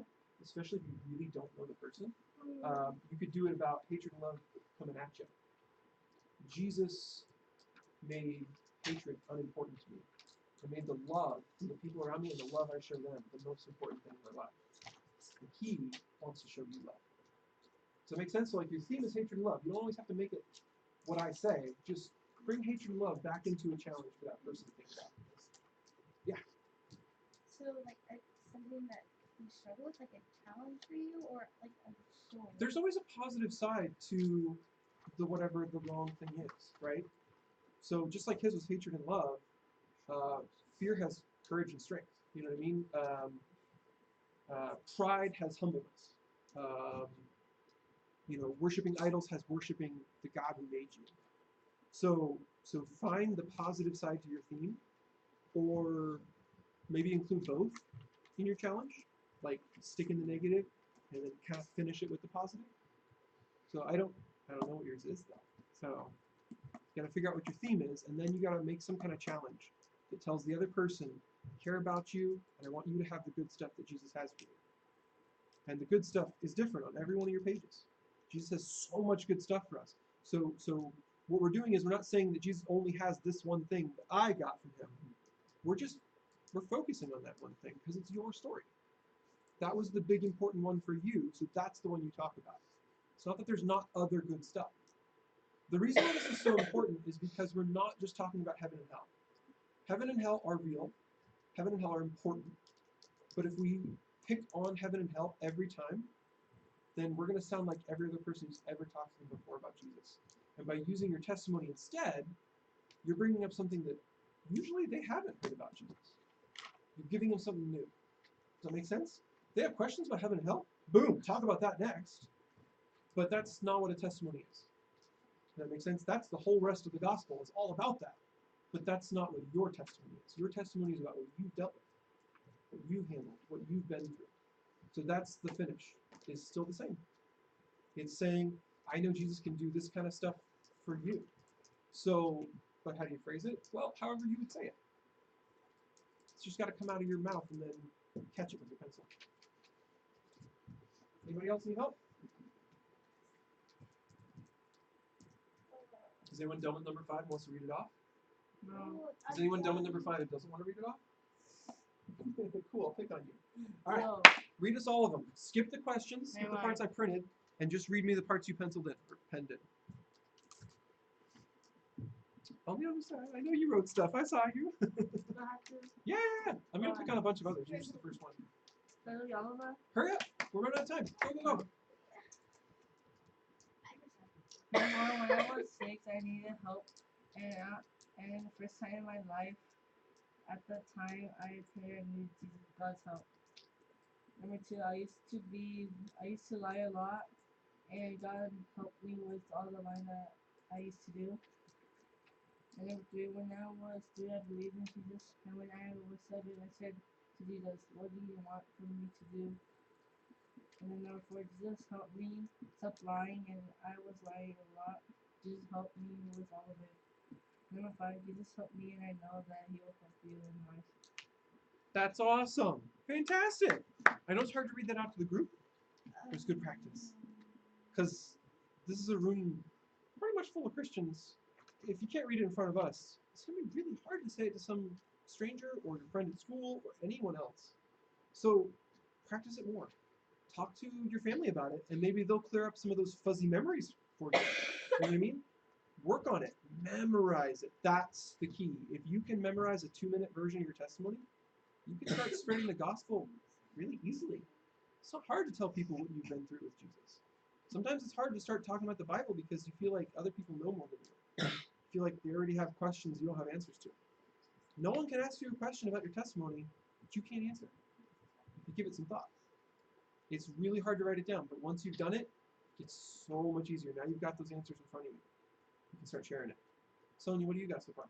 especially if you really don't know the person, you could do it about hatred and love coming at you. Jesus made hatred unimportant to me. I made the love from the people around me and the love I show them the most important thing in my life. And he wants to show you love. Does that make sense? So like your theme is hatred and love. You don't always have to make it what I say. Just bring hatred and love back into a challenge for that person to think about. Yeah. So like something that you struggle with, like a challenge for you, or like a goal? There's always a positive side to the whatever the wrong thing is, right? So just like his was hatred and love, fear has courage and strength. You know what I mean? Pride has humbleness. Worshiping idols has worshiping the God who made you. So find the positive side to your theme, or maybe include both in your challenge. Like stick in the negative and then kind of finish it with the positive. So I don't know what yours is though. So you got to figure out what your theme is, and then you got to make some kind of challenge that tells the other person, I care about you, and I want you to have the good stuff that Jesus has for you. And the good stuff is different on every one of your pages. Jesus has so much good stuff for us. So what we're doing is we're not saying that Jesus only has this one thing that I got from him. We're focusing on that one thing because it's your story. That was the big important one for you, so that's the one you talk about. It's not that there's not other good stuff. The reason why this is so important is because we're not just talking about heaven and hell. Heaven and hell are real. Heaven and hell are important. But if we pick on heaven and hell every time, then we're going to sound like every other person who's ever talked to them before about Jesus. And by using your testimony instead, you're bringing up something that usually they haven't heard about Jesus. You're giving them something new. Does that make sense? They have questions about heaven and hell. Boom, talk about that next. But that's not what a testimony is. Does that make sense? That's the whole rest of the gospel. It's all about that. But that's not what your testimony is. Your testimony is about what you've dealt with, what you've handled, what you've been through. So that's the finish. It's still the same. It's saying, I know Jesus can do this kind of stuff for you. So, but how do you phrase it? Well, however you would say it. It's just got to come out of your mouth and then catch it with your pencil. Anybody else need help? Is anyone done with number 5 and wants to read it off? No. Is anyone done with number 5 and doesn't want to read it off? Cool, I'll pick on you. All right, No. read us all of them. Skip the questions, skip the parts I printed, and just read me the parts you penciled in or penned in. On the other side, I know you wrote stuff. I saw you. Yeah. I'm going to pick on a bunch of others. You're just the first one. Hurry up. We're running out of time. Go. When I was 6, I needed help, and the first time in my life, at that time, I prayed I needed God's help. Number 2, I used to lie a lot, and God helped me with all the lying that I used to do. And number 3, when I was 3, I believed in Jesus, and when I was 7, I said to Jesus, what do you want for me to do? And then number 4, Jesus helped me stop lying, and I was lying a lot. Jesus helped me with all of it. Number 5, Jesus helped me, and I know that he will help you in life. That's awesome. Fantastic. I know it's hard to read that out to the group, but it's good practice. Because this is a room pretty much full of Christians. If you can't read it in front of us, it's going to be really hard to say it to some stranger or your friend at school or anyone else. So practice it more. Talk to your family about it, and maybe they'll clear up some of those fuzzy memories for you. You know what I mean? Work on it. Memorize it. That's the key. If you can memorize a 2-minute version of your testimony, you can start spreading the gospel really easily. It's not hard to tell people what you've been through with Jesus. Sometimes it's hard to start talking about the Bible because you feel like other people know more than you. You feel like they already have questions you don't have answers to. No one can ask you a question about your testimony that you can't answer. You give it some thought. It's really hard to write it down, but once you've done it, it gets so much easier. Now you've got those answers in front of you. You can start sharing it. Sonia, what do you got so far?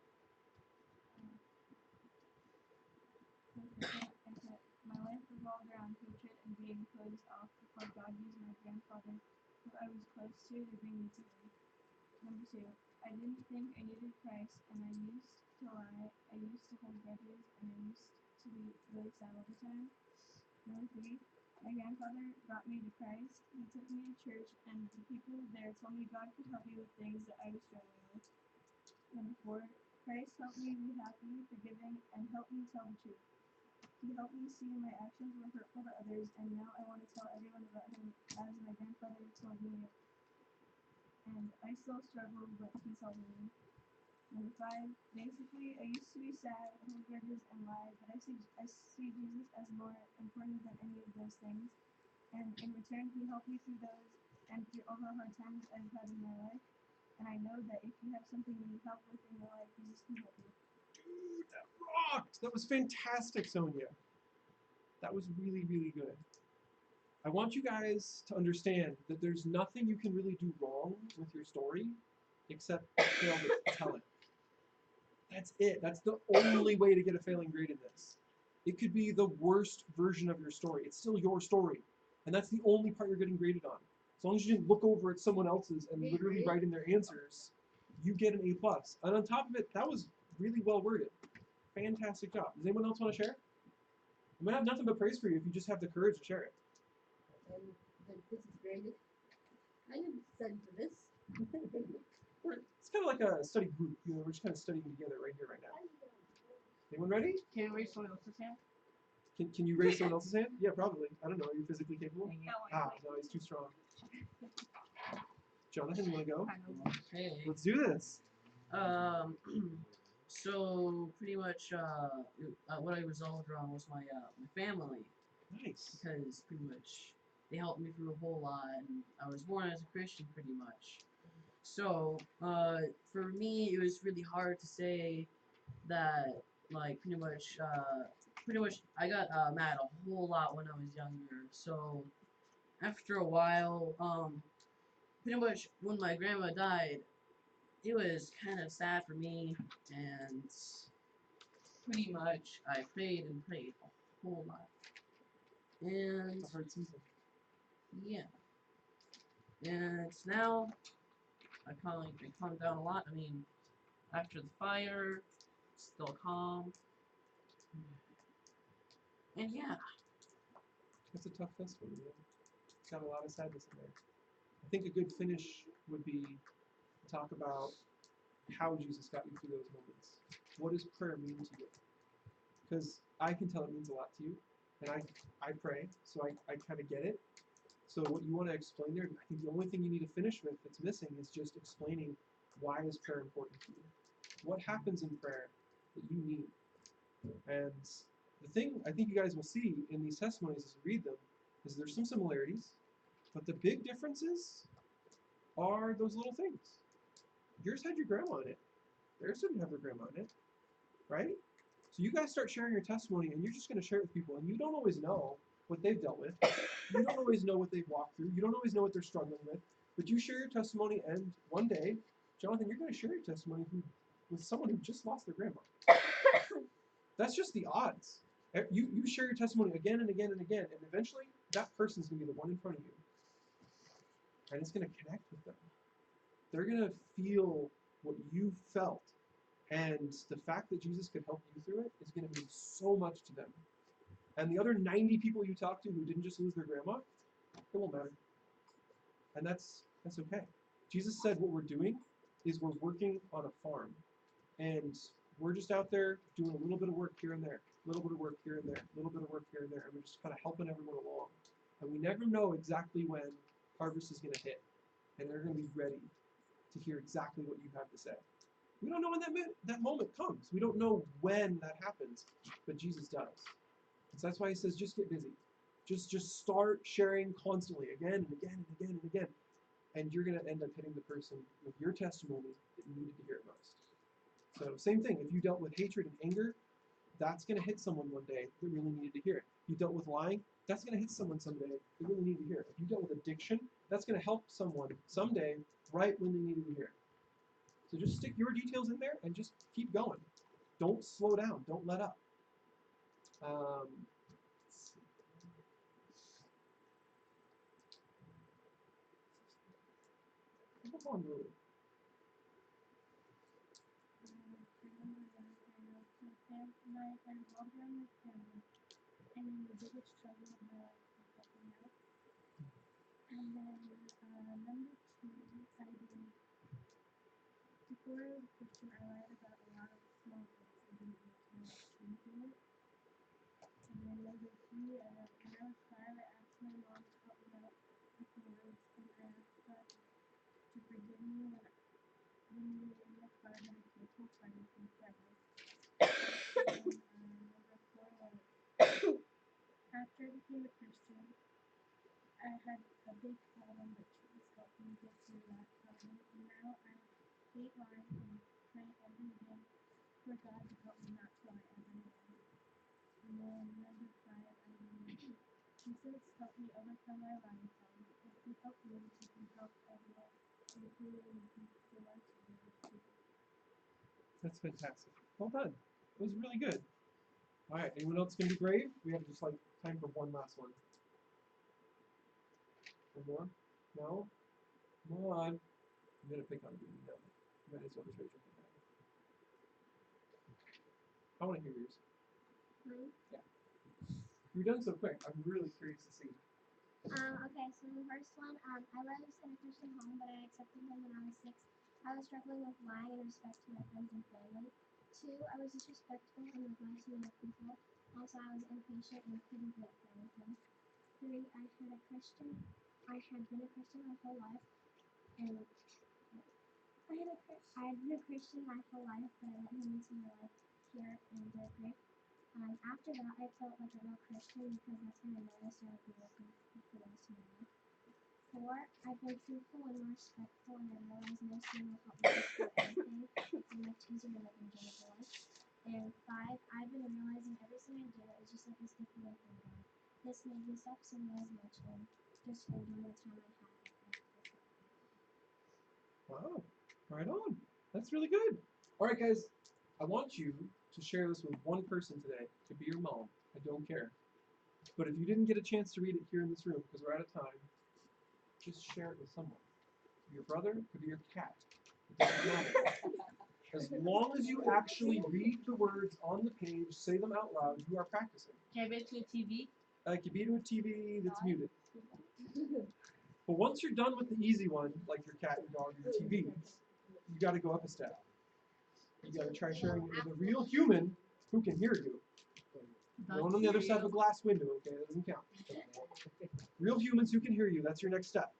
My life revolved around hatred and being closed off before God used my grandfather, who I was close to bring me to Him. Number 2, I didn't think I needed Christ, and I used to lie, I used to hold grudges, and I used to be really sad all the time. Number 3, my grandfather brought me to Christ. He took me to church, and the people there told me God could help me with things that I was struggling with. Number 4, Christ helped me be happy, forgiving, and helped me tell the truth. He helped me see my actions were hurtful to others, and now I want to tell everyone about Him as my grandfather told me. And I still struggle, but He's helping me. Number 5, basically, I used to be sad, hold grudges, and lie, but I see Jesus as more important than any of those things. And in return, He helped me through those and through all the hard times I've had in my life. And I know that if you have something you need help with in your life, Jesus can help you. Dude, that rocked! That was fantastic, Sonia. That was really, really good. I want you guys to understand that there's nothing you can really do wrong with your story except fail to tell it. That's it. That's the only way to get a failing grade in this. It could be the worst version of your story. It's still your story. And that's the only part you're getting graded on. As long as you didn't look over at someone else's and literally write in their answers, you get an A+. And on top of it, that was really well worded. Fantastic job. Does anyone else want to share? I'm going to have nothing but praise for you if you just have the courage to share it. This is graded. I didn't study for this. It's kind of like a study group. You know, we're just kind of studying together right here, right now. Anyone ready? Can you raise someone else's hand? Can you raise someone else's hand? Yeah, probably. I don't know. Are you physically capable? Ah, no, he's too strong. Jonathan, you want to go? Okay. Let's do this. So pretty much, what I resolved around was my family, Nice. because pretty much they helped me through a whole lot, and I was born as a Christian pretty much. So for me, it was really hard to say that, like, pretty much I got mad a whole lot when I was younger. So after a while, pretty much when my grandma died, it was kind of sad for me, and pretty much I prayed and prayed a whole lot. And It's a hard season. yeah, and now I calmed down a lot. I mean, after the fire, still calm. And yeah, It's a tough testimony, man. It's got a lot of sadness in there. I think a good finish would be to talk about how Jesus got you through those moments. What does prayer mean to you? Because I can tell it means a lot to you, and I pray, so I kind of get it. So what you want to explain there, I think the only thing you need to finish with that's missing is just explaining why is prayer important to you. What happens in prayer that you need? And the thing I think you guys will see in these testimonies as you read them is there's some similarities, but the big differences are those little things. Yours had your grandma in it. Theirs didn't have their grandma in it, right? So you guys start sharing your testimony, and you're just going to share it with people, and you don't always know what they've dealt with. You don't always know what they've walked through. You don't always know what they're struggling with. But you share your testimony, and one day, Jonathan, you're going to share your testimony with someone who just lost their grandma. That's just the odds. You share your testimony again and again and again, and eventually that person's going to be the one in front of you, and it's going to connect with them. They're going to feel what you felt, and the fact that Jesus could help you through it is going to mean so much to them. And the other 90 people you talk to who didn't just lose their grandma, it won't matter. And that's okay. Jesus said what we're doing is we're working on a farm, and we're just out there doing a little bit of work here and there, a little bit of work here and there, a little bit of work here and there, and we're just kind of helping everyone along. And we never know exactly when harvest is going to hit, and they're going to be ready to hear exactly what you have to say. We don't know when that moment comes. We don't know when that happens, but Jesus does. And so that's why he says, just get busy. Just start sharing constantly, again and again and again and again. And you're going to end up hitting the person with your testimony that needed to hear it most. So same thing, if you dealt with hatred and anger, that's going to hit someone one day that really needed to hear it. If you dealt with lying, that's going to hit someone someday that really needed to hear it. If you dealt with addiction, that's going to help someone someday right when they needed to hear it. So just stick your details in there and just keep going. Don't slow down. Don't let up. Move on, really. I involved around my family, and then the biggest struggle of my life was helping out. And then number two, I did. Before I was a Christian, I lied about a lot of small things and didn't make too much into it. And then number three, when I was 5, I asked my mom to help me out with the words, and I asked God to forgive me when we were in the car had a tearful fight with each other. And number 4 was after I became a Christian, I had a big problem, but Jesus helped me get through that problem. And now I hate lying and pray every day for God to help me not to lie ever again. And then number 5, I believe Jesus helped me overcome my lying problem. If he helped me, he can help everyone, including the ones who do it too. That's fantastic. Well done. It was really good. All right, anyone else going to be brave? We have just like time for one last one. One more? No? Come on. I'm going to pick on you. No. You might as well just raise your hand. I want to hear yours. Yeah. You're done so quick. I'm really curious to see. Okay, so the first one, I was in a Christian home, but I accepted him when I was 6. I was struggling with lying and respect to my friends and family. 2, I was disrespectful and neglected to other people. Also, I was impatient and couldn't wait for anything. 3, I had been a Christian my whole life, and I had been a Christian my whole life, but I let him into my life here in Berkeley. After that, I felt like a real Christian because that's when I noticed I would be working for the rest of my life. 4, I've been truthful and more respectful, and I realized no sin will help me get through anything. It's much easier to live in Jennifer life. And 5, I've been realizing every sin I do is just like a step away from God. This made me stop sinning as much and just enjoy the time I had with him. Wow. Right on. That's really good. All right, guys. I want you to share this with one person today. It could be your mom. I don't care. But if you didn't get a chance to read it here in this room because we're out of time, just share it with someone. It could be your brother. It could be your cat. It doesn't matter. As long as you actually read the words on the page, say them out loud, you are practicing. Can I be to a TV? It could be to a TV that's muted. But once you're done with the easy one, like your cat, your dog, your TV, you got to go up a step. You got to try sharing it with a real human who can hear you. The one on the other side of a glass window, okay, that doesn't count. Real humans who can hear you, that's your next step.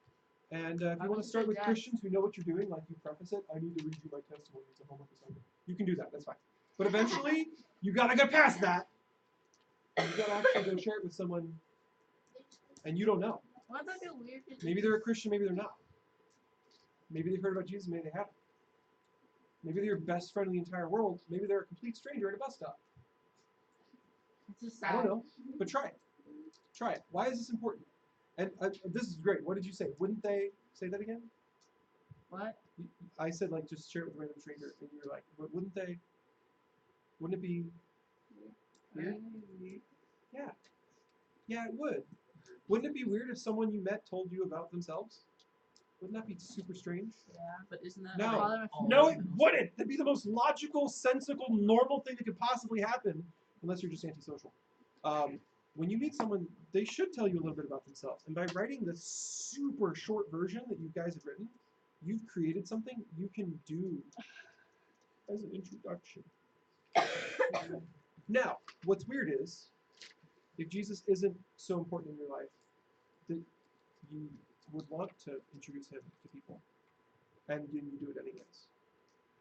And if you want to start with Christians who know what you're doing, like you preface it, I need to read you my testimony as a homework assignment. You can do that, that's fine. But eventually, you got to get past that. And you got to actually go share it with someone, and you don't know. What about the weird? Maybe they're a Christian, maybe they're not. Maybe they've heard about Jesus, maybe they haven't. Maybe they're your best friend in the entire world. Maybe they're a complete stranger at a bus stop. I don't know, but try it. Try it. Why is this important? And this is great. What did you say? Wouldn't they say that again? What? I said like just share it with a random stranger, and you were like, wouldn't they? Wouldn't it be weird? Yeah. Yeah, it would. Wouldn't it be weird if someone you met told you about themselves? Wouldn't that be super strange? Yeah. But isn't that No. like all No, it humans? wouldn't. That'd be the most logical, sensical, normal thing that could possibly happen, unless you're just antisocial. When you meet someone, they should tell you a little bit about themselves. And by writing the super short version that you guys have written, you've created something you can do as an introduction. Now, what's weird is, if Jesus isn't so important in your life, that you would want to introduce him to people, and then you do it anyways.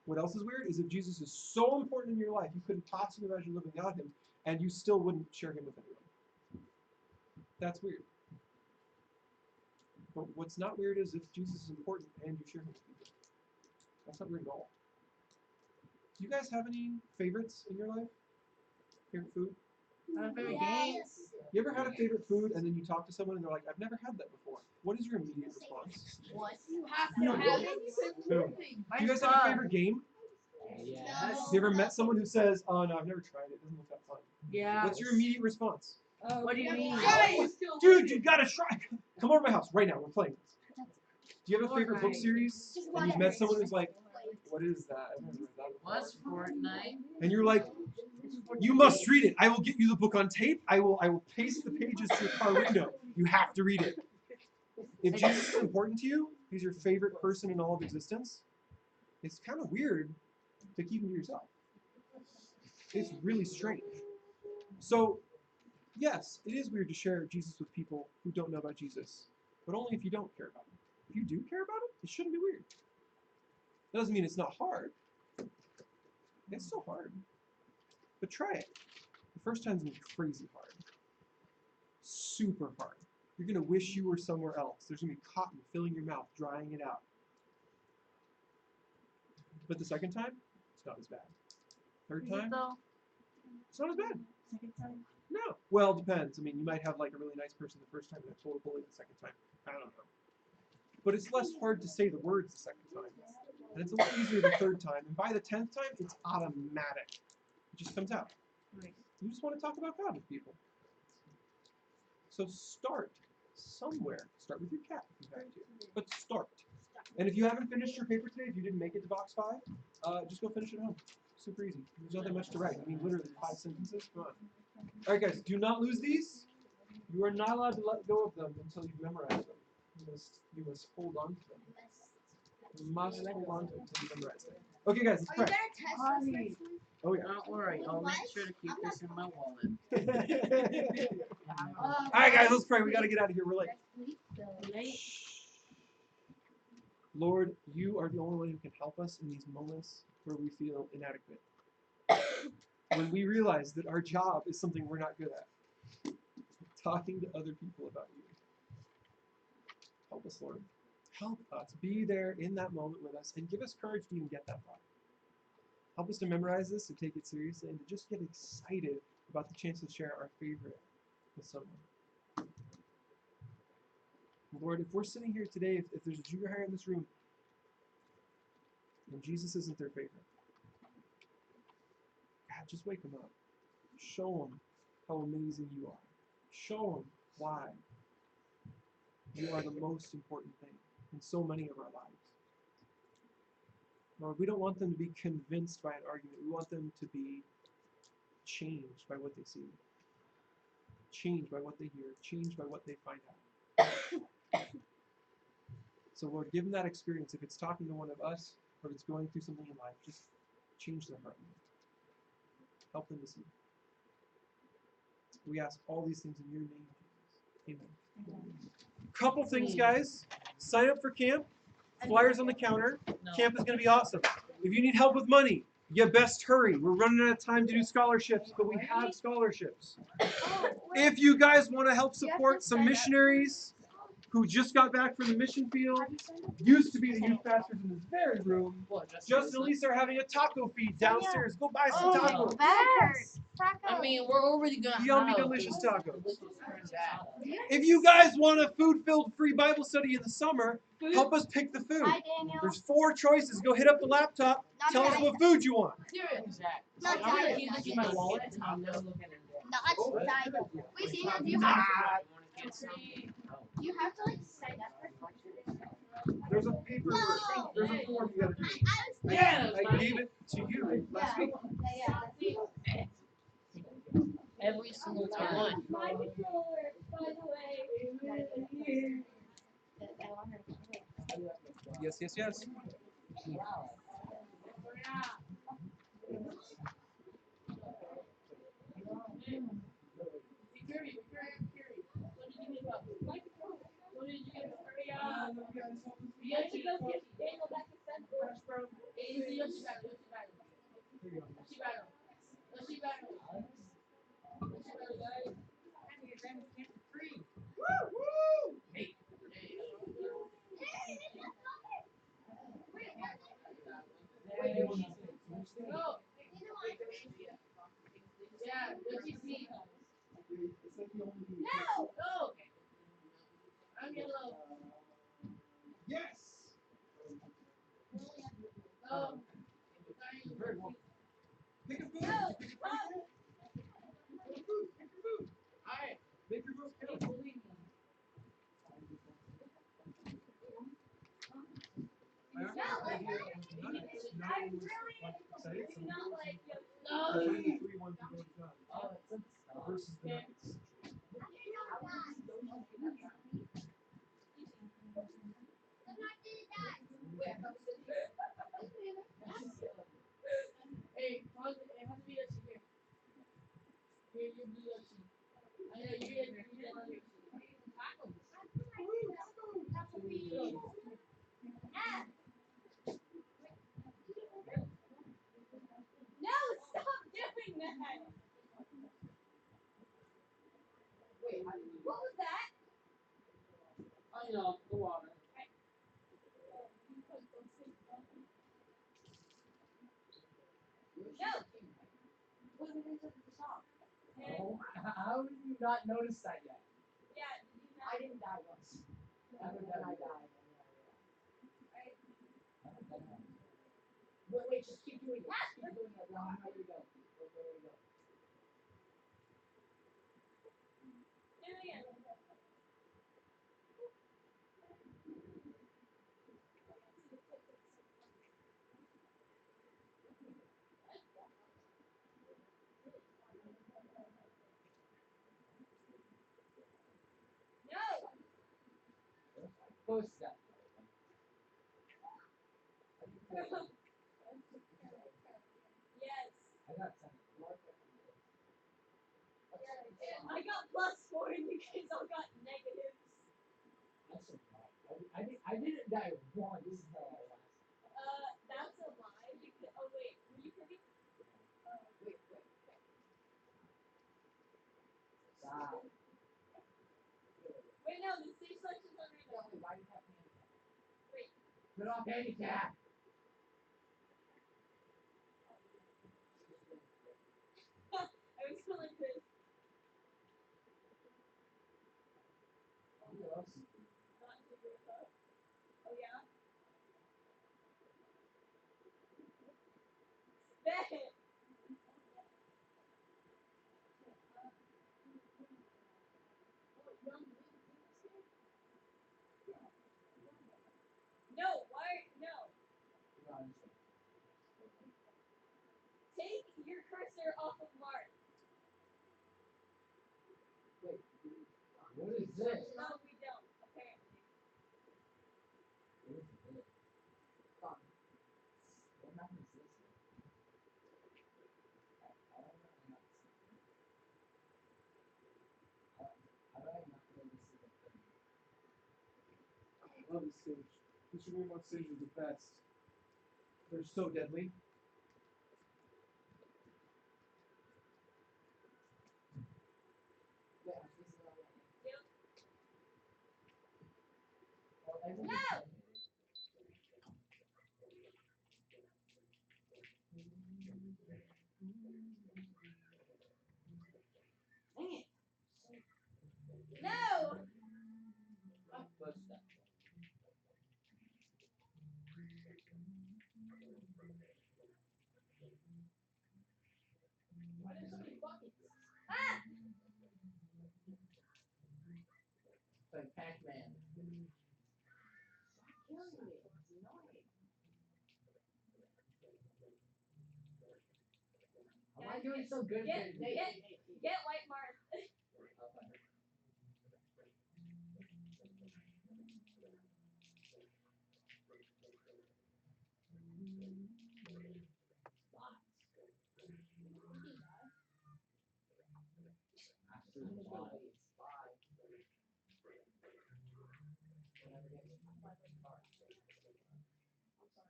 What else is weird is if Jesus is so important in your life, you couldn't possibly imagine living without him, and you still wouldn't share him with anyone. That's weird. But what's not weird is if Jesus is important and you share him with people. That's not weird at all. Do you guys have any favorites in your life? Favorite food? Favorite game? You ever had a favorite food and then you talk to someone and they're like, I've never had that before? What is your immediate response? What? You have to have it. Do you guys have a favorite game? Yes. You ever met someone who says, oh no, I've never tried it. It doesn't look that fun. Yeah. What's your immediate response? What do you mean? Dude, you gotta try. Come over to my house right now. We're playing this. Do you have a favorite book series? And you've met someone who's like, what is that? I've never read that before. What's Fortnite? And you're like, you must read it. I will get you the book on tape. I will paste the pages to your car window. You have to read it. If Jesus is important to you, he's your favorite person in all of existence, it's kind of weird to keep him to yourself. It's really strange. So, yes, it is weird to share Jesus with people who don't know about Jesus, but only if you don't care about him. If you do care about him, it shouldn't be weird. That doesn't mean it's not hard. It's so hard. But try it. The first time's going to be crazy hard. Super hard. You're going to wish you were somewhere else. There's going to be cotton filling your mouth, drying it out. But the second time, it's not as bad. Third time, it's not as bad. Second time? No. Well, it depends. I mean, you might have like a really nice person the first time and a total bully the second time. I don't know. But it's less hard to say the words the second time. And it's a little easier the third time. And by the 10th time, it's automatic. It just comes out. Nice. You just want to talk about God with people. So start somewhere. Start with your cat if you have to. But start. And if you haven't finished your paper today, if you didn't make it to box 5, just go finish it at home. Super easy. There's nothing much to write. I mean, literally 5 sentences. Come on. All right, guys. Do not lose these. You are not allowed to let go of them until you've memorized them. You must hold on to them. You must hold on to them until you've memorized them. Okay, guys. Let's Are you pray. gonna test us next week? Oh yeah. Don't worry, I'll make sure to keep this in my wallet. All right, guys. Let's pray. We got to get out of here. We're late. Lord, you are the only one who can help us in these moments where we feel inadequate. When we realize that our job is something we're not good at. Talking to other people about you. Help us, Lord. Help us. Be there in that moment with us and give us courage to even get that far. Help us to memorize this, to take it seriously, and to just get excited about the chance to share our favorite with someone. Lord, if we're sitting here today, if there's a junior higher in this room, and Jesus isn't their favorite, God, just wake them up. Show them how amazing you are. Show them why you are the most important thing in so many of our lives. Lord, we don't want them to be convinced by an argument. We want them to be changed by what they see, changed by what they hear, changed by what they find out. So Lord, give them that experience. If it's talking to one of us, or if it's going through something in life, just change their heart. Help them to see. We ask all these things in your name, Jesus. Amen. Couple things, guys. Sign up for camp. Flyers on the counter. Camp is going to be awesome. If you need help with money, you best hurry. We're running out of time to do scholarships, but we have scholarships. If you guys want to help support some missionaries who just got back from the mission field, used to be the youth pastors in this very room, Justin and Lisa are having a taco feed downstairs. Go buy some tacos. I mean, we're already gonna Yummy, have delicious tacos. delicious turns out. If you guys want a food-filled free Bible study in the summer, help us pick the food. There's 4 choices. Go hit up the laptop. Tell us what food you want. Exactly. Not I'm gonna diet. keep this in my wallet and I'm never looking at it. Not diet. Wait, so do you have to like sign up for There's a paper. There's a form you gotta do. Yeah, I gave it to you last week. every single time. My controller, by the way. Yes, yes, yes. You guys should go get Daniel back to Central. it's the Yoshi battle. Yoshi battle. There you go. Yoshi battle. Yoshi battle. Yoshi battle, guys. Woo! Hey. No. Yeah, Yoshi C. It's like the only. No. No. I'm yellow. Yes. No. Very well. Pick a food. No. Pick a food. Pick a food. Pick your food. Alright. Make your food. Don't believe me. My idea of not was like excited. So Not like I no. find the 3-1 to go down Oh, it's versus the Yeah. Nuggets. Hey, pause it. It has to be Yoshi here. Here, you blue Yoshi. I know you get another Yoshi. Tacos. No, stop doing that. Wait, What was that? I know, the water. No. What did I do at the top? Oh, how did you not notice that yet? Yeah, did you not? I didn't die once. Other than I died. Wait, just keep doing it. Keep doing it. Now, how you go? Where you go? Do it again. No. Close that. Yes. I got some. I got +4 and you guys all got negatives. That's so bad. I didn't die once. This is how I last. That's a lie. Oh wait, were you cooking? Wait. Stop. Wait, no, the stage selection's on right now. Why do you have handicap? Wait. Put off handicap. I was still like this. Who else? Not figure it out. Oh yeah? Bet! No, why? No. Take your cursor off of Mark. Wait, what is this? No, we don't, apparently. What is this? Come. What map is this? How do I not see it? How do I not know this is a thing? I love this stage. The Sugar One stage is the best. They're so deadly. Wait, I'm supposed to go away. Yep. Oh, everything. No! Dang it. No! I'm close to that. Why there's so many buckets? Ah! It's like Pac-Man. Stop killing me. It's annoying. Am I doing so good? Get white Mark.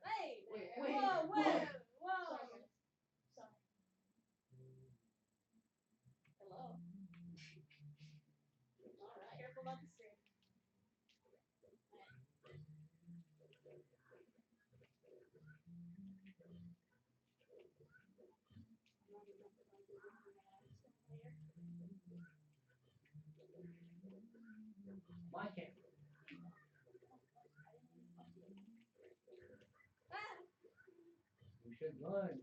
Hey! Wait, Whoa, whoa, whoa! Sorry. Sorry. Hello. Alright. Careful about the string. My camera. Ah! You should run.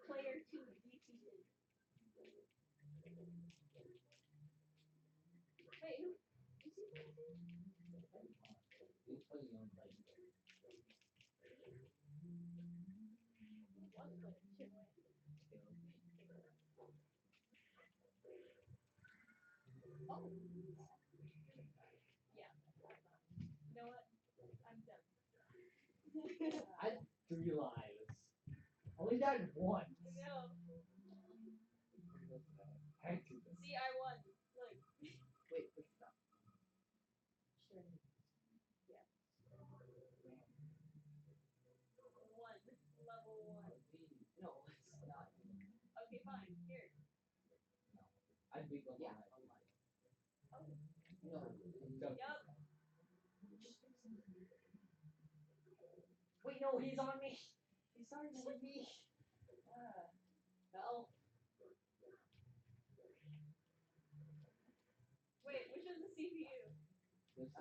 Player 2 defeated. Wait, who? Is he player 2? You play your own play. One player. Shit, wait. Oh. Yeah. You know what? I'm done. I had 3 lives. Only died once. No. I had 2 See, I won. Look. Wait, stop. Sure. Yeah. One. Level 1. No, it's not. Okay, fine. Here. I'd be the Yeah. Oh. No. Yup. Wait, no, he's on me. He started with me. No. Wait, which one's the CPU? This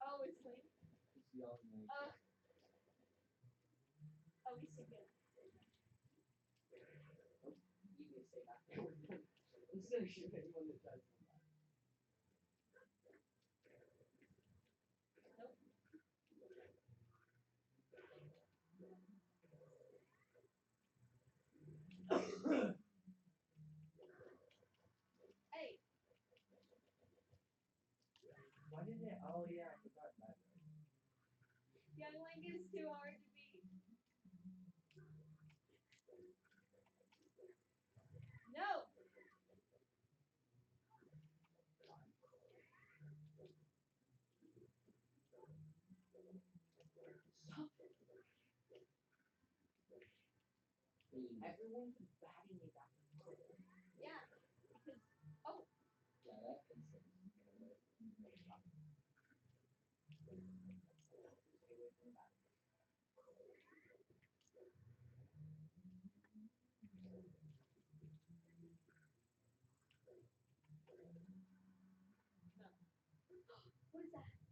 Oh, it's clean. is the other one. Oh, we sync it. You can say that. I'm just gonna shoot anyone that tries to come back. Nope. Hey. Why did it? Oh yeah, I forgot that. Young Link is too hard to beat. No. Everyone's batting it back and forth. Yeah. Because. Oh. Yeah, that makes sense. What is that?